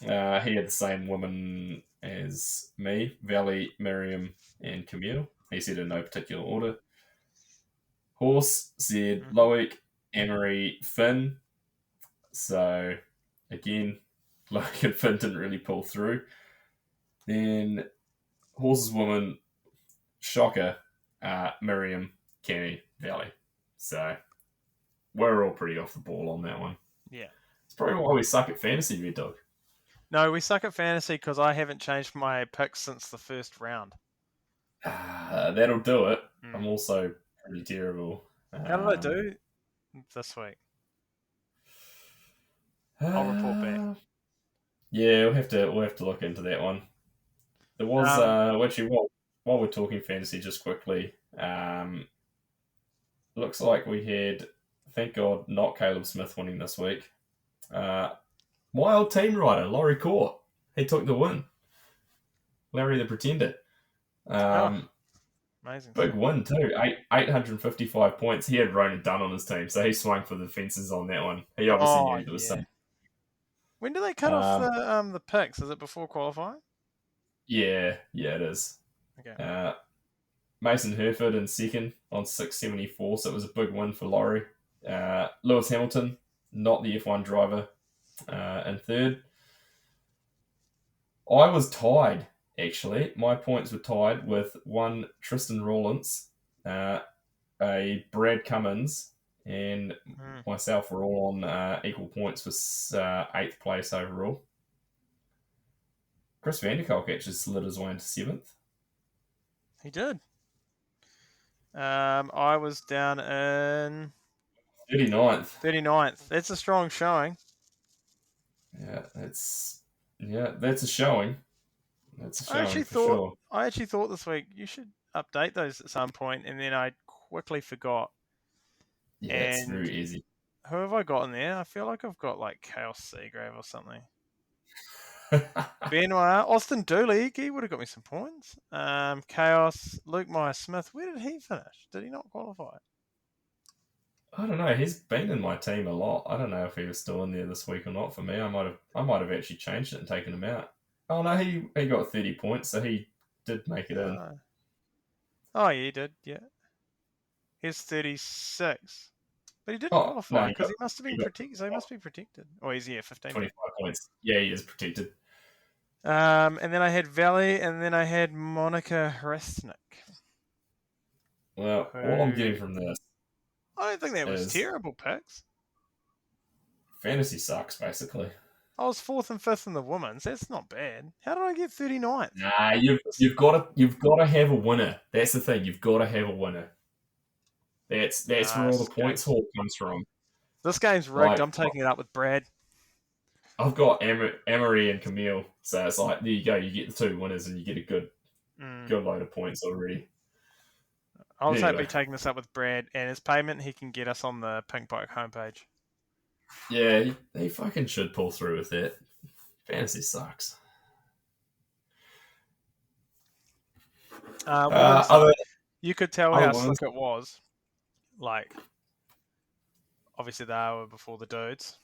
He had the same woman as me, Valley, Miriam, and Camille. He said in no particular order. Horse said Loic, Emery, Finn. So again, Loic and Finn didn't really pull through. Then Horse's woman, shocker, Miriam, Cammy, Valley. So we're all pretty off the ball on that one. Yeah. It's probably why we suck at fantasy, Red Dog. No, we suck at fantasy because I haven't changed my picks since the first round. That'll do it. I'm also pretty terrible. How did I do this week? I'll report back. Yeah, we'll have to look into that one. There was actually while we're talking fantasy, just quickly. Looks like we had, thank God, not Caleb Smith winning this week. My old team rider, Laurie Court, he took the win. Larry the Pretender. Amazing. Big win too. 855 points. He had Ronan Dunn on his team, so he swung for the fences on that one. He obviously knew there was some. When do they cut off the picks? Is it before qualifying? Yeah, it is. Okay. Mason Herford in second on 674, so it was a big win for Laurie. Lewis Hamilton, not the F1 driver, in third. I was tied, actually. My points were tied with one Tristan Rawlins, a Brad Cummins, and myself were all on equal points with 8th place overall. Chris Vanderkolk actually slid his way into 7th. He did. I was down in 39th. 39th. That's a strong showing. Yeah, that's a showing. That's a showing sure. I actually thought this week you should update those at some point, and then I quickly forgot. Yeah, it's very easy. Who have I got in there? I feel like I've got like Chaos Seagrave or something. Benoit, Austin Dooley, he would have got me some points. Chaos, Luke Meyer-Smith, where did he finish? Did he not qualify? I don't know. He's been in my team a lot. I don't know if he was still in there this week or not. For me, I might have actually changed it and taken him out. Oh no, he got 30 points, so he did make it in. Oh yeah, he did. Yeah, he's 36, but he didn't qualify because he must have been protected. So he must be protected. Oh, he's 15. 25 points. Yeah, he is protected. And then I had Valley, and then I had Monica Hrestnik. Well, all I'm getting from this, I don't think that was terrible picks. Fantasy sucks, basically. I was 4th and 5th in the women's. That's not bad. How did I get 39th? Nah, you've got to have a winner. That's the thing. You've got to have a winner. That's where all the points haul comes from. This game's rigged. I'm taking it up with Brad. I've got Emery and Camille, so it's like there you go. You get the 2 winners, and you get a good load of points already. I'll be taking this up with Brad, and his payment he can get us on the Pink Bike homepage. Yeah, he fucking should pull through with that. Fantasy sucks. You could tell how slick it was. Like, obviously they were before the dudes,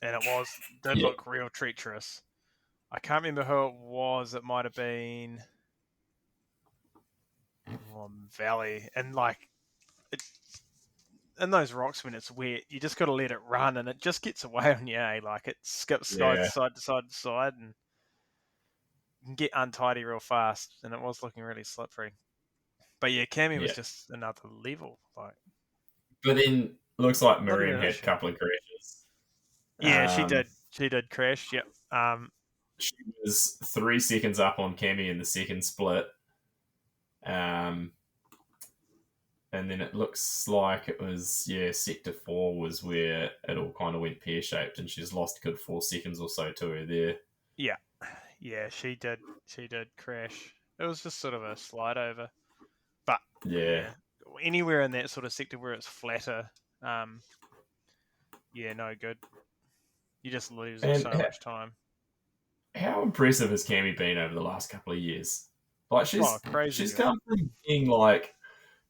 and did Yeah. look real treacherous. I can't remember who it was. It might have been Valley, and like in those rocks when it's wet, you just got to let it run, and it just gets away on you. Like it skips side Yeah. to side to side to side, and you can get untidy real fast. And it was looking really slippery. But yeah, Cammy was Yeah. just another level. Like, But then looks like not even Miriam an had a issue. couple of crashes. Yeah, she Um, did. She did crash. Yep. She was 3 seconds up on Cammy in the second split. And then it looks like it was, sector 4 was where it all kind of went pear-shaped, and she's lost a good 4 seconds or so to her there. Yeah, she did. She did crash. It was just sort of a slide over. But Yeah. anywhere in that sort of sector where it's flatter, no good. You're just losing And so much time. how impressive has Cammy been over the last couple of years? Like, Crazy she's good. come from being like,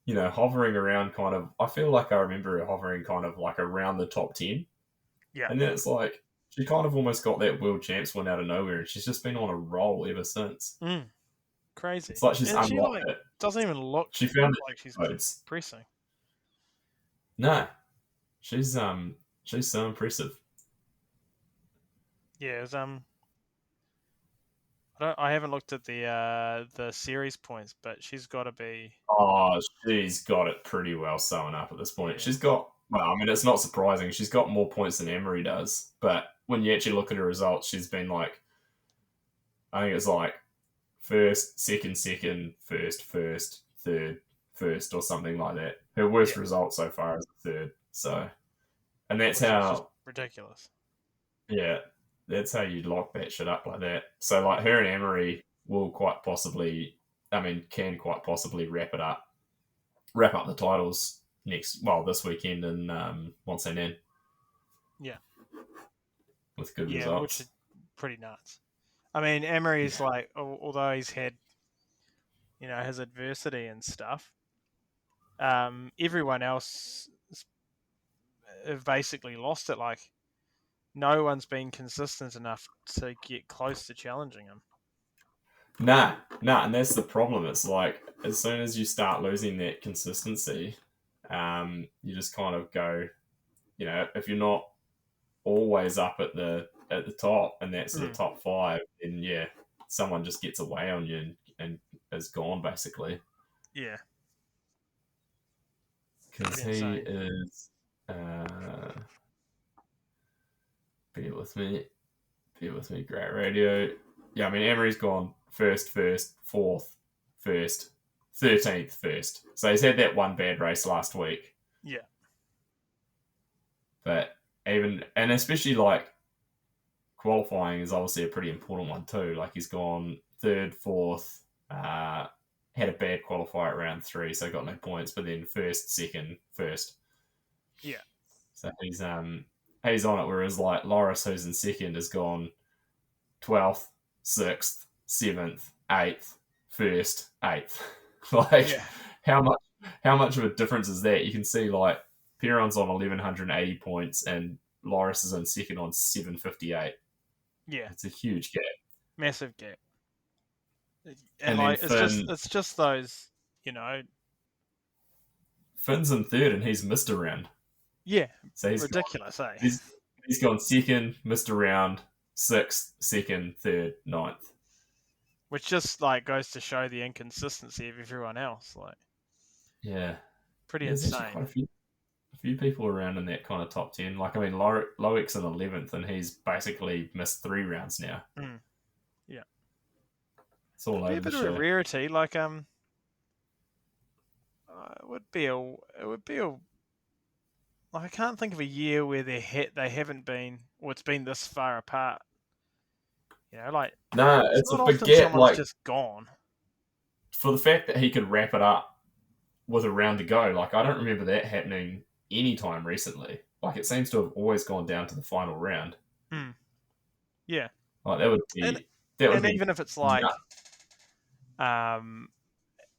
hovering around kind of, I feel like I remember her hovering kind of like around the top 10. Yeah. And then it's like, she kind of almost got that world champs win out of nowhere, and she's just been on a roll ever since. Crazy. It's like she's And she unlocked it. doesn't even look She found it like she's codes. pressing. No. She's so impressive. Yeah, it was, I haven't looked at the series points, but she's got to be. Oh, she's got it pretty well sewn up at this point. Yeah. She's got, well, I mean, it's not surprising. She's got more points than Emery does. But when you actually look at her results, she's been like, I think it's like first, second, first, third, first, or something like that. Her worst result so far is the third. So, and that's Which is how just ridiculous. Yeah, that's how you lock that shit up like that. So, like, her and Emery will can quite possibly wrap up the titles this weekend in Mont-Saint-Anne. Yeah. With good Yeah, results. which is pretty nuts. I mean, Emery's like, although he's had, his adversity and stuff, everyone else have basically lost it. Like, no one's been consistent enough to get close to challenging him. Nah, and that's the problem. It's like, as soon as you start losing that consistency, you just kind of go, if you're not always up at the top, and that's the top 5, then someone just gets away on you and is gone basically. Yeah. Because he is. Bear with me, great radio. Yeah, I mean, Emery's gone first, fourth, first, 13th, first. So he's had that one bad race last week. Yeah. But and especially like qualifying is obviously a pretty important one too. Like he's gone third, fourth, had a bad qualifier at round 3, so got no points, but then first, second, first. Yeah. So he's on it, whereas like Loris, who's in second, has gone 12th, 6th, 7th, 8th, first, 8th. Like, how much of a difference is that? You can see like Perron's on 1,180 points and Loris is in second on 758. Yeah, it's a huge gap, massive gap. And like Finn, it's just those, Finn's in third and he's missed a round. Yeah, so he's ridiculous, He's gone second, missed a round, 6th, second, third, 9th. Which just like goes to show the inconsistency of everyone else. Like, yeah, pretty there's insane. Quite a few people around in that kind of top 10. Like, I mean, Loick's in 11th, and he's basically missed 3 rounds now. Yeah, it's all over a bit the of show. a rarity. Like, it would be a. Like, I can't think of a year where they haven't been, or it's been this far apart. Like, no, it's a big gap. Like, just gone. For the fact that he could wrap it up with a round to go, like, I don't remember that happening any time recently. Like, it seems to have always gone down to the final round. Yeah. Like, that would be. Even if it's like,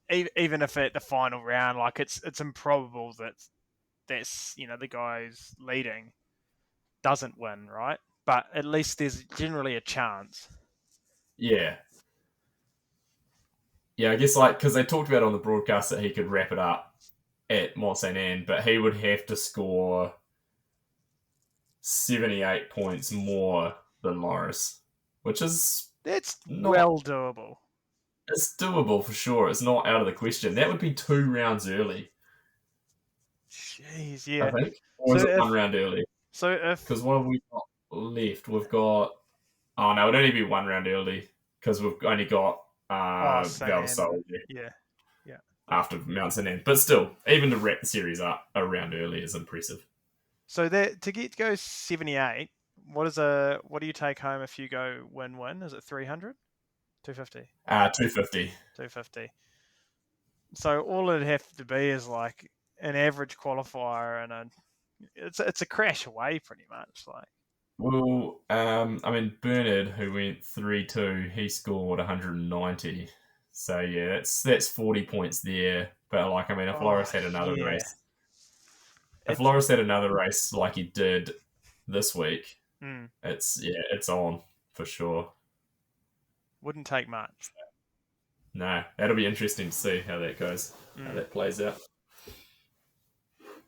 even if at the final round, like, it's improbable that that's the guy who's leading doesn't win, right? But at least there's generally a chance. Yeah. Yeah, I guess because they talked about on the broadcast that he could wrap it up at Mont Saint Anne, but he would have to score 78 points more than Loris, which is That's not. well doable. It's doable for sure. It's not out of the question. That would be 2 rounds early, Jeez, I yeah. think. Or is So it if 1 round early? so if Because what have we got left? We've got. Oh, no, it would only be 1 round early because we've only got Saint Val Anne, Sol yeah. after Mount Saint Anne. But still, even to wrap the series up a round early is impressive. So that to go 78, what do you take home if you go win-win? Is it 300? 250? 250. 250. So all it'd have to be is like an average qualifier and it's a crash away pretty much. Like, Well, I mean, Bernard, who went 3-2, he scored 190. So yeah, that's 40 points there. But like, I mean, if Loris had another race, if Loris had another race like he did this week, it's on for sure. Wouldn't take much. No, that'll be interesting to see how that goes, how that plays out.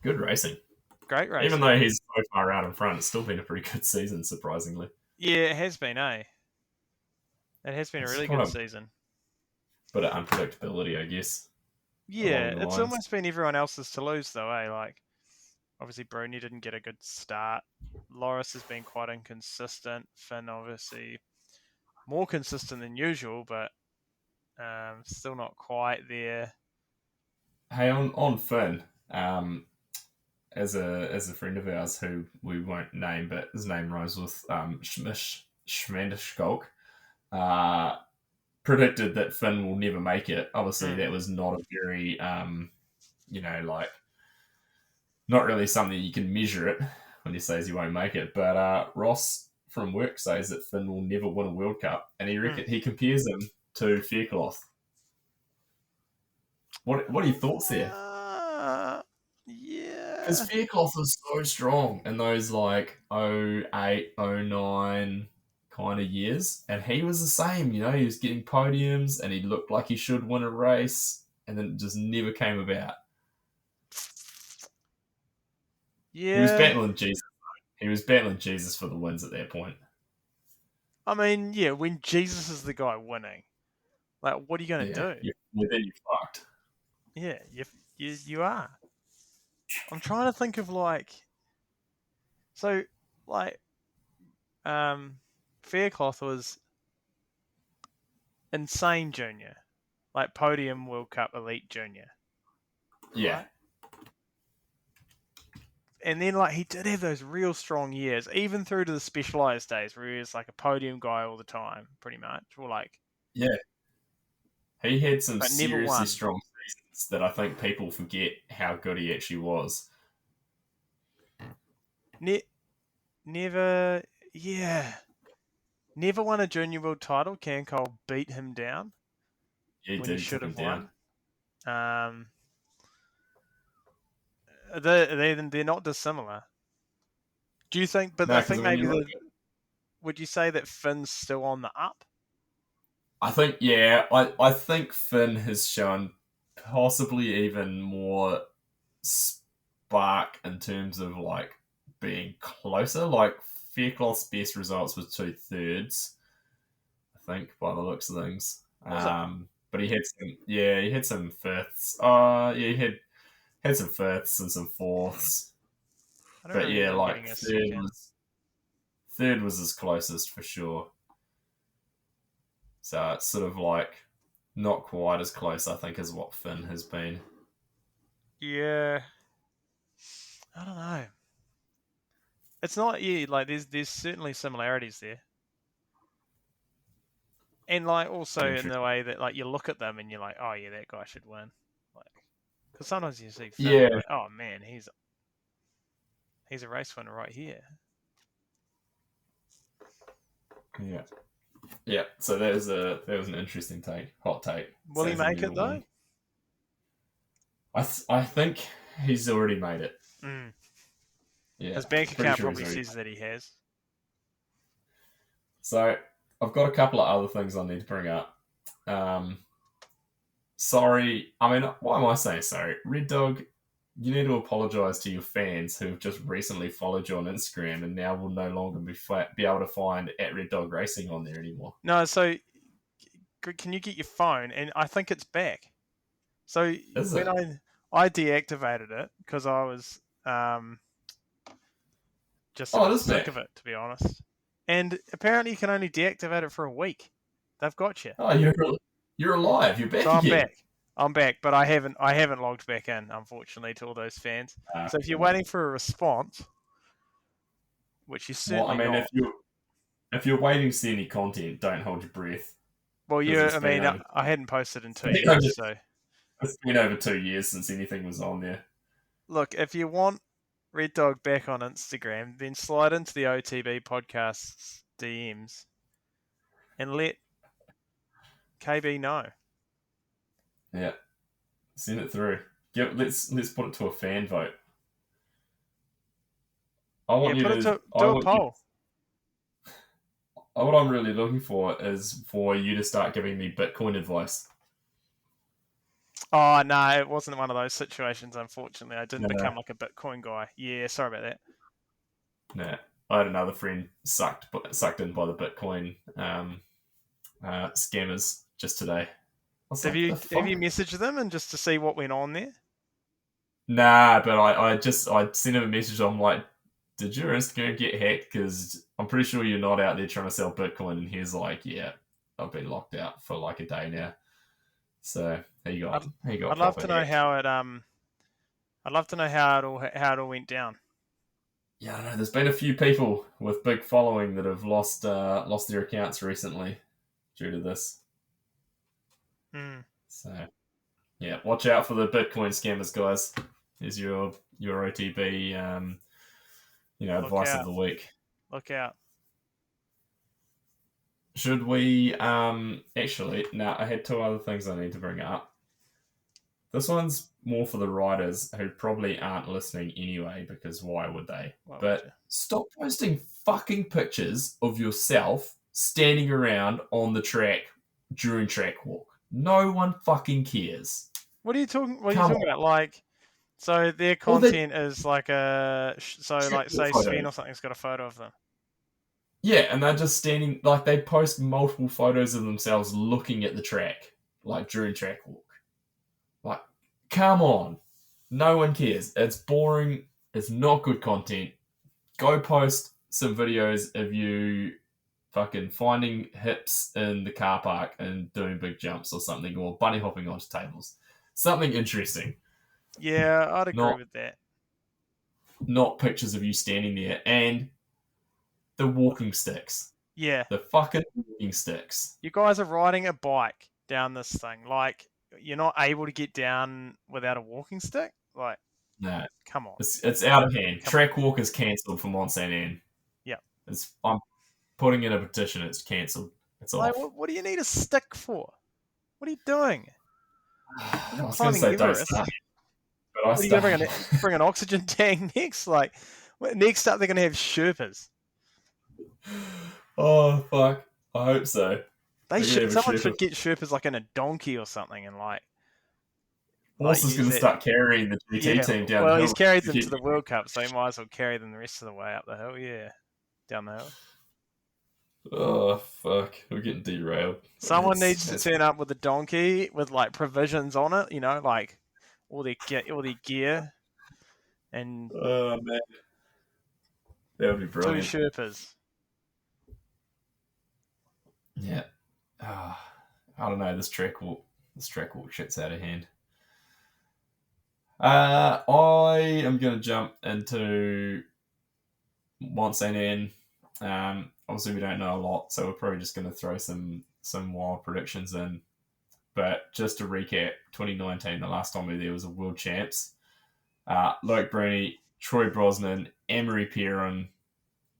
Good racing. Great racing. Even though he's so far out in front, it's still been a pretty good season, surprisingly. Yeah, it has been, eh? It has been a really good season. Bit of unpredictability, I guess. Yeah, it's almost been everyone else's to lose, though, eh? Like, obviously, Bruni didn't get a good start. Loris has been quite inconsistent. Finn, obviously, more consistent than usual, but still not quite there. Hey, on Finn, as a friend of ours who we won't name, but his name rhymes with Schmendeskolk, predicted that Finn will never make it. Obviously, that was not a very, not really something you can measure it when he says he won't make it. But Ross from work says that Finn will never win a World Cup, and he compares him to Faircloth. What are your thoughts there? Yeah. Because Faircloth was so strong in those like 08, 09 kind of years, and he was the same. He was getting podiums, and he looked like he should win a race, and then it just never came about. Yeah. He was battling Jesus. He was battling Jesus for the wins at that point. I mean, yeah, when Jesus is the guy winning, like, what are you going to do? Then you're fucked. Yeah, you are. I'm trying to think of Faircloth was insane junior, like podium World Cup elite junior. Yeah. Right? And then he did have those real strong years, even through to the specialized days where he was like a podium guy all the time, pretty much. Or yeah. He had some but seriously strong seasons that I think people forget how good he actually was. Never won a junior world title. Can Cole beat him down? Yeah, when he should have won. Down. They're not dissimilar. Do you think? But I think maybe would you say that Finn's still on the up? I think I think Finn has shown possibly even more spark in terms of being closer. Like Faircloth's best results was 2 thirds, I think, by the looks of things. But he had some fifths. He had some fifths and some fourths. But third was his closest for sure. So it's sort of not quite as close, I think, as what Finn has been. Yeah. I don't know. It's not there's certainly similarities there. And also in the way that you look at them and you're like, oh yeah, that guy should win. Because sometimes you see Finn, oh man, he's a race winner right here. Yeah. Yeah, so that was an interesting hot take. Will he make it though? I think he's already made it. Mm. Yeah, His bank pretty account sure probably he's already. says that he has. So I've got a couple of other things I need to bring up. Sorry, I mean, why am I saying sorry? Red Dog, you need to apologise to your fans who've just recently followed you on Instagram and now will no longer be able to find at Red Dog Racing on there anymore. No, so can you get your phone? And I think it's back. So Is when it? I deactivated it because I was just a Oh, it bit is sick back. of it, to be honest. And apparently, you can only deactivate it for a week. They've got you. Oh, you're alive. You're back So I'm again. back. I'm back, but I haven't logged back in, unfortunately, to all those fans. So if you're waiting for a response, which you're Well, I certainly mean, not. if you're waiting to see any content, don't hold your breath. Well, Because I mean, I hadn't posted in 2 years, so it's been over 2 years since anything was on there. look, if you want Red Dog back on Instagram, then slide into the OTB podcast's DMs and let KB know. Yeah, send it through. Let's put it to a fan vote. I want you Put it to. to do a poll. What I'm really looking for is for you to start giving me Bitcoin advice. Oh no, it wasn't one of those situations. Unfortunately, I didn't No. become like a Bitcoin guy. Yeah, sorry about that. Nah, I had another friend sucked in by the Bitcoin scammers just today. Have you messaged them and just to see what went on there? Nah, but I sent him a message. I'm like, did your Instagram get hacked? Because I'm pretty sure you're not out there trying to sell Bitcoin. And he's like, yeah, I've been locked out for like a day now. So he got I'd love to know how it I'd love to know how it all went down. Yeah, I know. There's been a few people with big following that have lost their accounts recently due to this. Mm. So yeah, watch out for the Bitcoin scammers, guys. Here's your OTB advice of the week. Look out. Should we actually now I had two other things I need to bring up. This one's more for the riders who probably aren't listening anyway, because why would they? Stop posting fucking pictures of yourself standing around on the track during track walk. No one fucking cares. What are you talking about? Like, so their content is like say Sven or something's got a photo of them. Yeah, and they're just standing, like they post multiple photos of themselves looking at the track, like during track walk. Like, come on. No one cares. It's boring. It's not good content. Go post some videos of you fucking finding hips in the car park and doing big jumps or something, or bunny hopping onto tables. Something interesting. Yeah, I'd agree with that. Not pictures of you standing there and the walking sticks. Yeah. The fucking walking sticks. You guys are riding a bike down this thing. Like, you're not able to get down without a walking stick? Like, no. Come on. It's out of hand. Track walk is cancelled for Mont Saint Anne. Yeah. I'm putting in a petition. It's cancelled. It's off. What do you need a stick for? What are you doing? I was going to say don't start. But what are you going to bring an oxygen tank next? Like, next up they're going to have Sherpas. Oh, fuck. I hope so. Someone should get Sherpas like in a donkey or something and like... Horse is going to start carrying the GT team down the hill. Well, he's carried them to the World Cup, so he might as well carry them the rest of the way up the hill. Yeah, down the hill. Oh, fuck. We're getting derailed. Someone needs to turn up with a donkey with, like, provisions on it, like all their gear. And oh, man. That would be brilliant. 2 Sherpas. Yeah. I don't know. This track walk shit's out of hand. I am going to jump into Mont Saint Anne. Obviously, we don't know a lot, so we're probably just going to throw some wild predictions in. But just to recap, 2019, the last time we were there was a World Champs. Loic Bruni, Troy Brosnan, Emery Perrin,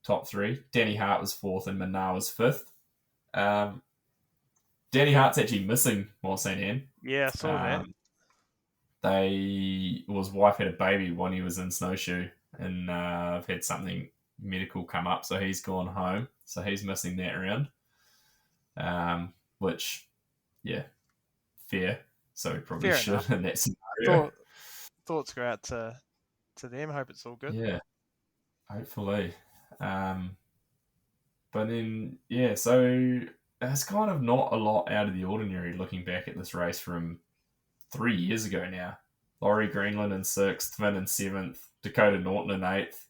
top 3. Danny Hart was 4th and Menard was 5th. Danny Hart's actually missing Mont Saint Anne. Yeah, I saw that. his wife had a baby when he was in Snowshoe, and I've had something medical come up, so he's gone home. So he's missing that round. Which, yeah, fair. So he probably Fair should enough. in that scenario. Thoughts go out to them. Hope it's all good. Yeah, hopefully. But then, yeah, so it's kind of not a lot out of the ordinary looking back at this race from 3 years ago now. Laurie Greenland in 6th, Finn in 7th, Dakota Norton in 8th.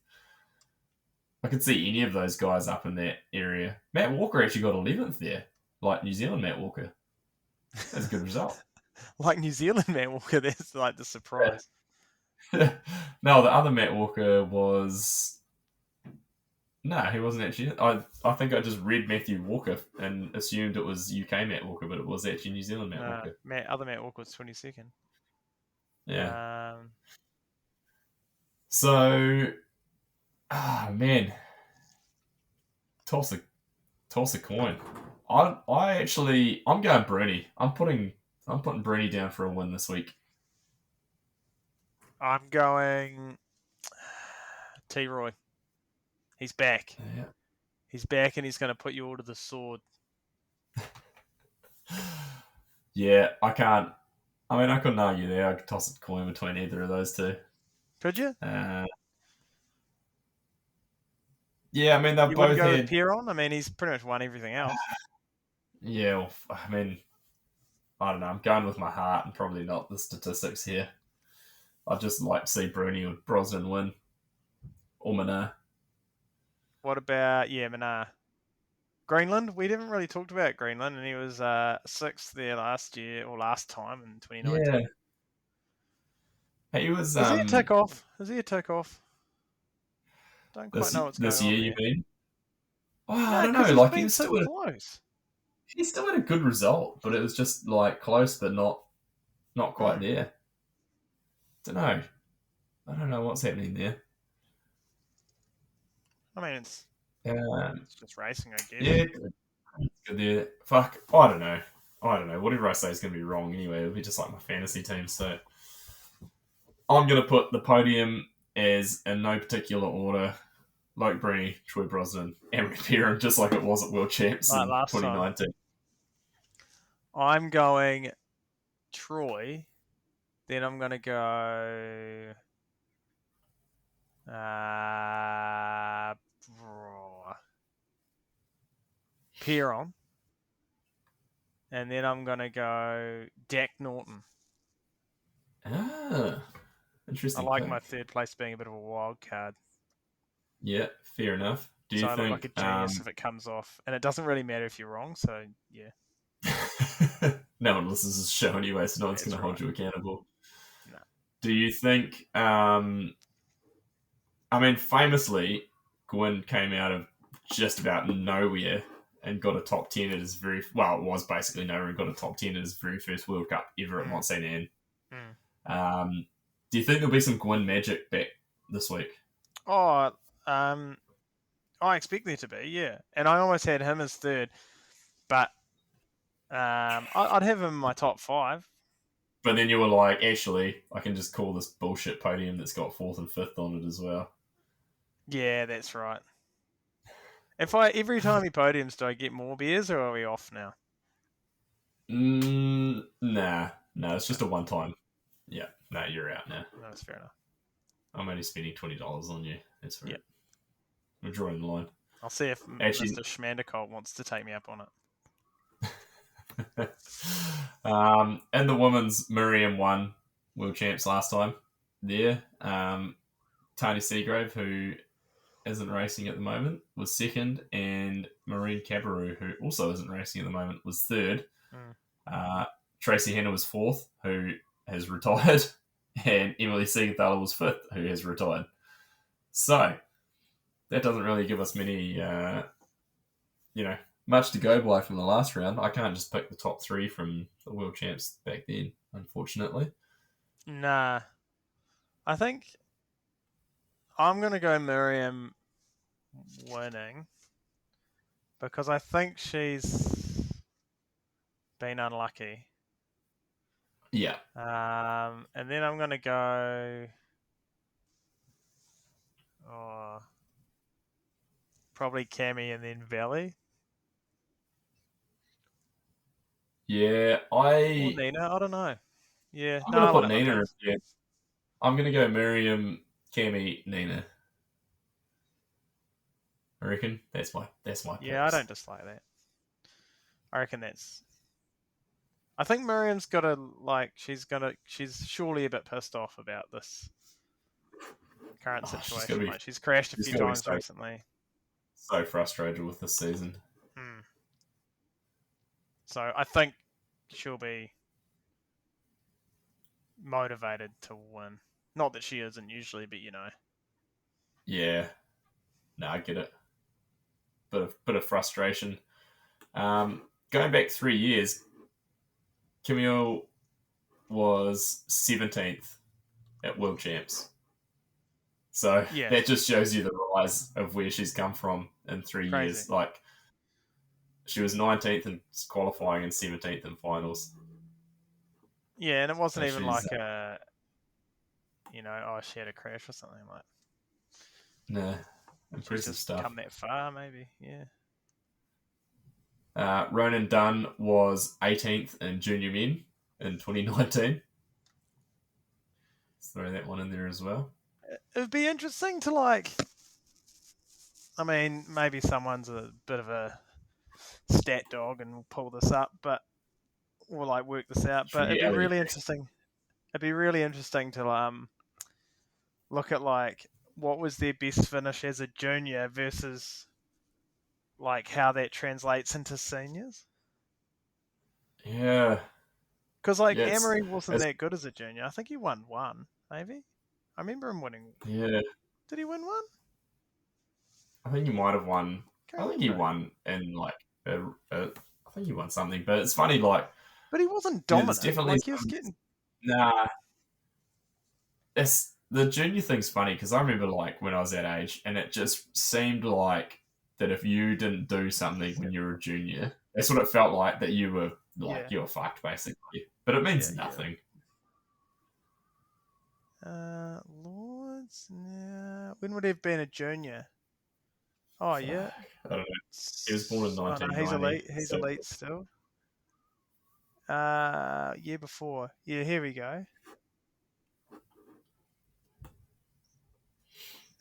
I could see any of those guys up in that area. Matt Walker actually got 11th there, like New Zealand Matt Walker. That's a good result. Like New Zealand Matt Walker, that's like the surprise. No, the other Matt Walker was... No, he wasn't actually. I think I just read Matthew Walker and assumed it was UK Matt Walker, but it was actually New Zealand Matt Walker. Other Matt Walker was 22nd. Yeah. So, man, toss a coin. I'm going Bruni. I'm putting Bruni down for a win this week. I'm going T-Roy. He's back. Yeah. He's back, and he's going to put you all to the sword. Yeah, I can't. I mean, I couldn't argue there. I could toss a coin between either of those two. Could you? Yeah, I mean, they've You both wouldn't go had... with Pierron? I mean, he's pretty much won everything else. Yeah, well, I mean, I don't know. I'm going with my heart and probably not the statistics here. I'd just like to see Bruni or Brosnan win. Or Manar. What about, Manar? Greenland? We didn't really talk about Greenland, and he was 6th there last time in 2019. Yeah. He was... Is he a tick off? Don't quite know what's going on this year, there. you mean? Oh, No, I don't know. 'cause Like, he's been so close. he still had a good result, but it was just like close, but not quite there. Don't know. I don't know what's happening there. I mean, it's just racing, I guess. Yeah, good there. Fuck, I don't know. Whatever I say is going to be wrong anyway. It'll be just like my fantasy team. So I'm going to put the podium as in no particular order. Like Bruni, Troy Brosnan, and Pierron, just like it was at World Champs in 2019. I'm going Troy. Then I'm going to go... Pierron. And then I'm going to go Dak Norton. Interesting. I like my third place being a bit of a wild card. Yeah, fair enough. Do you I think... look like a genius if it comes off. And it doesn't really matter if you're wrong, so yeah. No one listens to this show anyway, so no one's going to hold you accountable. No. Do you think... I mean, famously, Gwyn came out of just about nowhere and got a top 10 at his it was basically nowhere, and got a top 10 at his very first World Cup ever at Mont Saint Anne. Do you think there'll be some Gwyn magic back this week? I expect there to be, yeah. And I almost had him as third, but I'd have him in my top 5. But then you were like, actually, I can just call this bullshit podium that's got 4th and 5th on it as well. Yeah, that's right. Every time he podiums, do I get more beers, or are we off now? Nah, it's just a one time. Yeah, no, you're out now. No, that's fair enough. I'm only spending $20 on you. That's right. Yep. We're drawing the line. I'll see if Mr. Schmandercolt wants to take me up on it. And the women's, Miriam won World Champs last time there. Tony Seagrave, who isn't racing at the moment, was 2nd, and Maureen Cabarrou, who also isn't racing at the moment, was 3rd. Tracy Henner was 4th, who has retired, and Emily Siegenthaler was 5th, who has retired. So that doesn't really give us many, much to go by from the last round. I can't just pick the top 3 from the World Champs back then, unfortunately. Nah. I think I'm going to go Miriam winning because I think she's been unlucky. Yeah. And then I'm going to go... probably Cammy and then Valley. Yeah, Or I'm Nina, I don't know. Yeah, no, gonna I put like that. Nina in. Yeah, I'm gonna go Miriam, Cammy, Nina. I reckon that's my Yeah, I picks. don't dislike that. I reckon that's... I think Miriam's got to, like, she's surely a bit pissed off about this current Oh, situation. Like, she's crashed a she's few gonna be times recently. so frustrated with this season. So I think she'll be motivated to win. Not that she isn't usually, but Yeah, no, I get it. Bit of frustration. Going back 3 years, Camille was 17th at World Champs. So Yeah. that just shows you the rise of where she's come from in 3 Crazy. years. Like, she was 19th in qualifying and 17th in finals. Yeah, and it wasn't So even she's, like she had a crash or something like. Nah, She's impressive just stuff. come that far, maybe. Yeah. Ronan Dunn was 18th in junior men in 2019. Let's throw that one in there as well. It would be interesting to I mean, maybe someone's a bit of a stat dog and will pull this up, but or work this out. But it'd be really interesting. It'd be really interesting to look at what was their best finish as a junior versus how that translates into seniors. Yeah. Because Emery wasn't that good as a junior. I think he won one, maybe. I remember him winning. Yeah. Did he win one? I think he might have won. I think he won in I think he won something. But it's funny, but he wasn't dominant. There's definitely he was getting. Nah. The junior thing's funny because I remember when I was that age, and it just seemed like that if you didn't do something when you were a junior, that's what it felt like, that you were you were fucked basically. But it means nothing. Lords. Now, when would he have been a junior? Oh yeah. I don't know. He was born in 1990. He's elite. He's elite still. Year before. Yeah, here we go.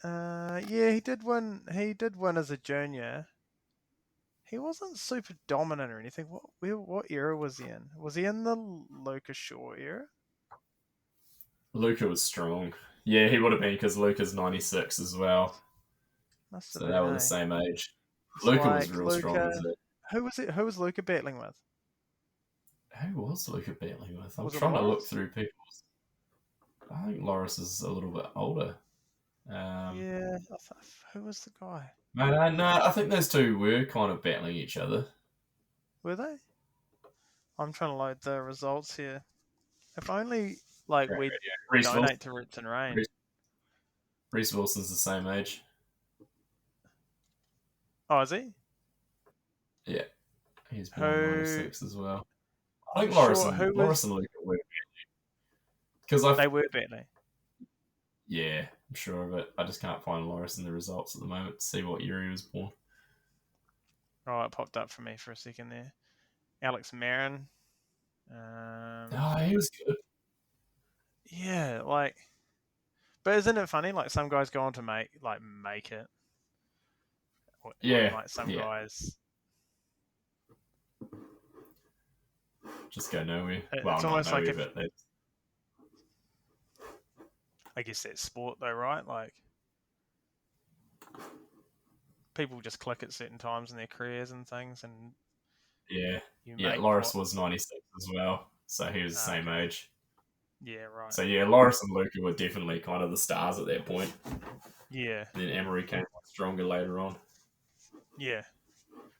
Yeah, he did win. He did win as a junior. He wasn't super dominant or anything. What era was he in? Was he in the Lucas Shaw era? Luca was strong. Yeah, he would have been because Luca's 96 as well. Must have so been, they were the same age. So Luca was real strong. Who was it? Who was Luca battling with? Who was Luca battling with? I'm Was it trying to look Loris? through people's. I think Loris is a little bit older. Yeah. Who was the guy? No, I think those two were kind of battling each other. Were they? I'm trying to load the results here. If only we donate to Roots and Rain. Reese Wilson's the same age. Oh, is he? Yeah, he's born in 96 as well. I think Loris and Luca were because they were battling. Yeah, I'm sure of it. I just can't find Loris in the results at the moment to see what year he was born. Oh, it popped up for me for a second there. Alex Marin. He was good. Yeah, but isn't it funny? Some guys go on to make it. Yeah. Some guys just go nowhere. It's almost nowhere, like but I guess that's sport though, right? People just click at certain times in their careers and things, and Loris was 96 as well, so he was the same age. Yeah, right. So Loris and Luca were definitely kind of the stars at that point. Yeah. And then Emery came stronger later on. Yeah,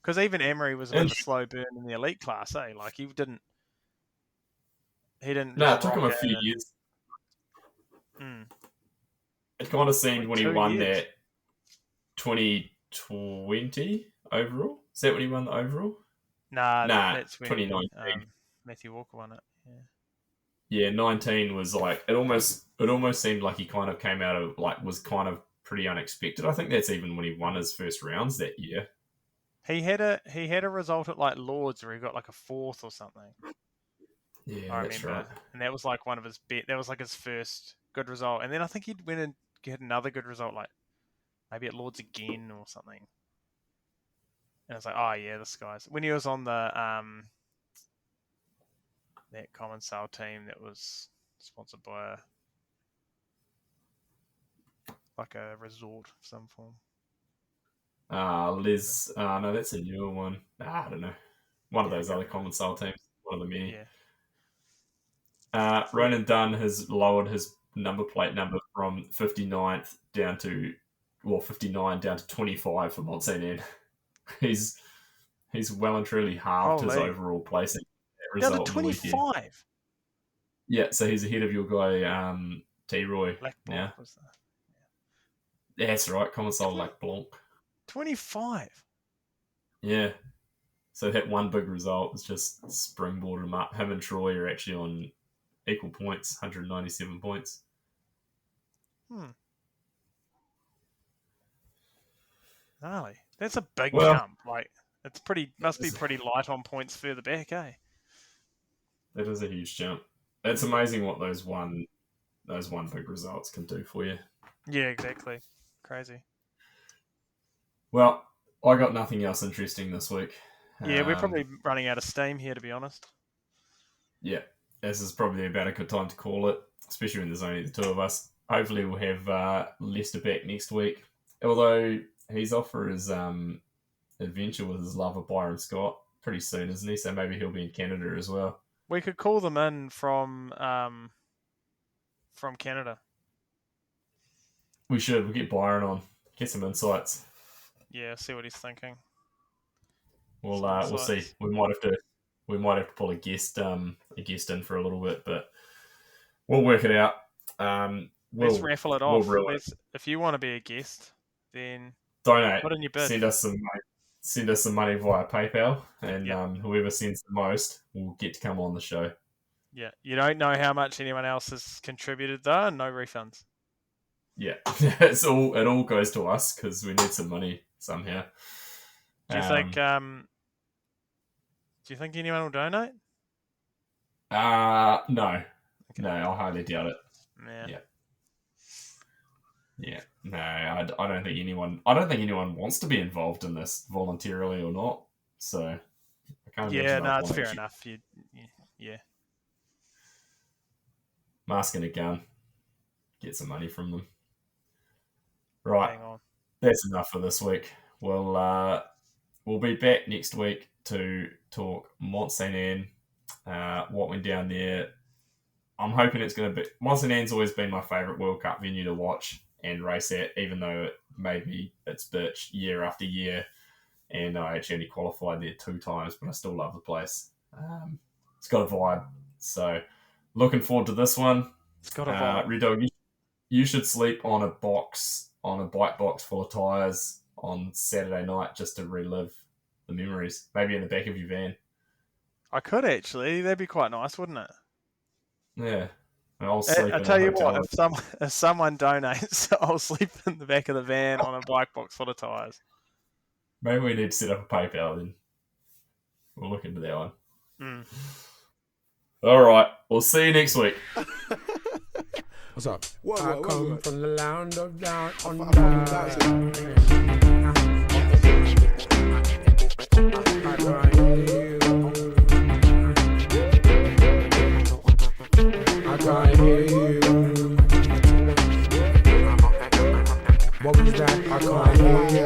because even Emery was a bit of a slow burn in the elite class, eh? He didn't. No, it took him a few years. Mm. It kind of seemed when he won years. that 2020 overall. Is that when he won the overall? Nah, that's when 2019. Matthew Walker won it. Yeah. 19 was like it almost seemed like he kind of came out of was kind of pretty unexpected. I think that's even when he won his first rounds that year. He had a result at like Lords where he got like a 4th or something. Yeah, I that's remember, right. and that was like one of his that was like his first good result. And then I think he went and get another good result, like maybe at Lords again or something. And it's like, oh yeah, this guy's when he was on the that common sale team that was sponsored by a resort of some form. Liz. No, that's a newer one. I don't know. One of those other remember. common style teams. One of the many. Yeah. Ronan Dunn has lowered his number plate number from 59th down to 59 down to 25 for Mont Saint Anne. He's well and truly halved his overall placing. Down to 25. Yeah, so he's ahead of your guy T Roy now. Was that? Yeah. That's right, common style Lac Blanc. 25. Yeah. So that one big result was just springboarded him up. Him and Troy are actually on equal points, 197 points. Gnarly. That's a big jump. Like it's must be It's- pretty light on points further back, eh? That is a huge jump. It's amazing what those one big results can do for you. Yeah, exactly. Crazy. Well, I got nothing else interesting this week. Yeah, we're probably running out of steam here, to be honest. Yeah, this is probably about a good time to call it, especially when there's only the two of us. Hopefully we'll have Lester back next week. Although he's off for his adventure with his lover Byron Scott pretty soon, isn't he? So maybe he'll be in Canada as well. We could call them in from Canada. We should. We'll get Byron on, get some insights. Yeah, see what he's thinking. We'll see. We might have to pull a guest in for a little bit, but we'll work it out. Let's raffle it off. We'll if you want to be a guest, then donate. Put in your bid. Send us some money via PayPal, and whoever sends the most will get to come on the show. Yeah, you don't know how much anyone else has contributed though. No refunds. Yeah, it all goes to us because we need some money somehow. Do you think? Do you think anyone will donate? No, Okay. no, I highly doubt it. Yeah. Yeah, no, I don't think anyone. I don't think anyone wants to be involved in this voluntarily or not. So I can't. Yeah, no, it's fair enough. Yeah. Mask and a gun. Get some money from them. Right, Hang on. that's enough for this week. We'll be back next week to talk Mont Saint Anne, what went down there. I'm hoping it's going to be... Mont Saint Anne's always been my favourite World Cup venue to watch and race at, even though it made me its bitch year after year. And I actually only qualified there 2 times, but I still love the place. It's got a vibe. So, looking forward to this one. It's got a vibe. Red Dog, you should sleep on a bike box full of tyres on Saturday night just to relive the memories. Maybe in the back of your van. I could actually. That'd be quite nice, wouldn't it? Yeah. I'll sleep. I tell you what, if someone donates, I'll sleep in the back of the van on a bike box full of tyres. Maybe we need to set up a PayPal then. We'll look into that one. Mm. All right. We'll see you next week. What's up? I come from the land of down under. I can't hear you. I can't hear you. What was that? I can't hear you.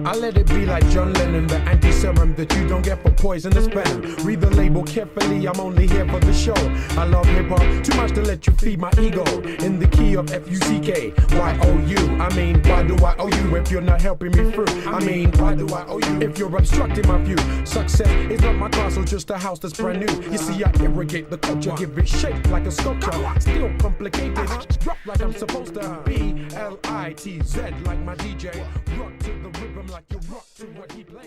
I let it be like John Lennon, the anti-serum that you don't get for poisonous venom. Read the label carefully, I'm only here for the show. I love hip-hop too much to let you feed my ego. In the key of F-U-C-K, Y-O-U. I mean, why do I owe you if you're not helping me through? I mean, why do I owe you if you're obstructing my view? Success is not my castle, just a house that's brand new. You see, I irrigate the culture, give it shape like a sculpture. Still complicated, drop like I'm supposed to. B-L-I-T-Z like my DJ. Rock to the rhythm like you rock to what he plays.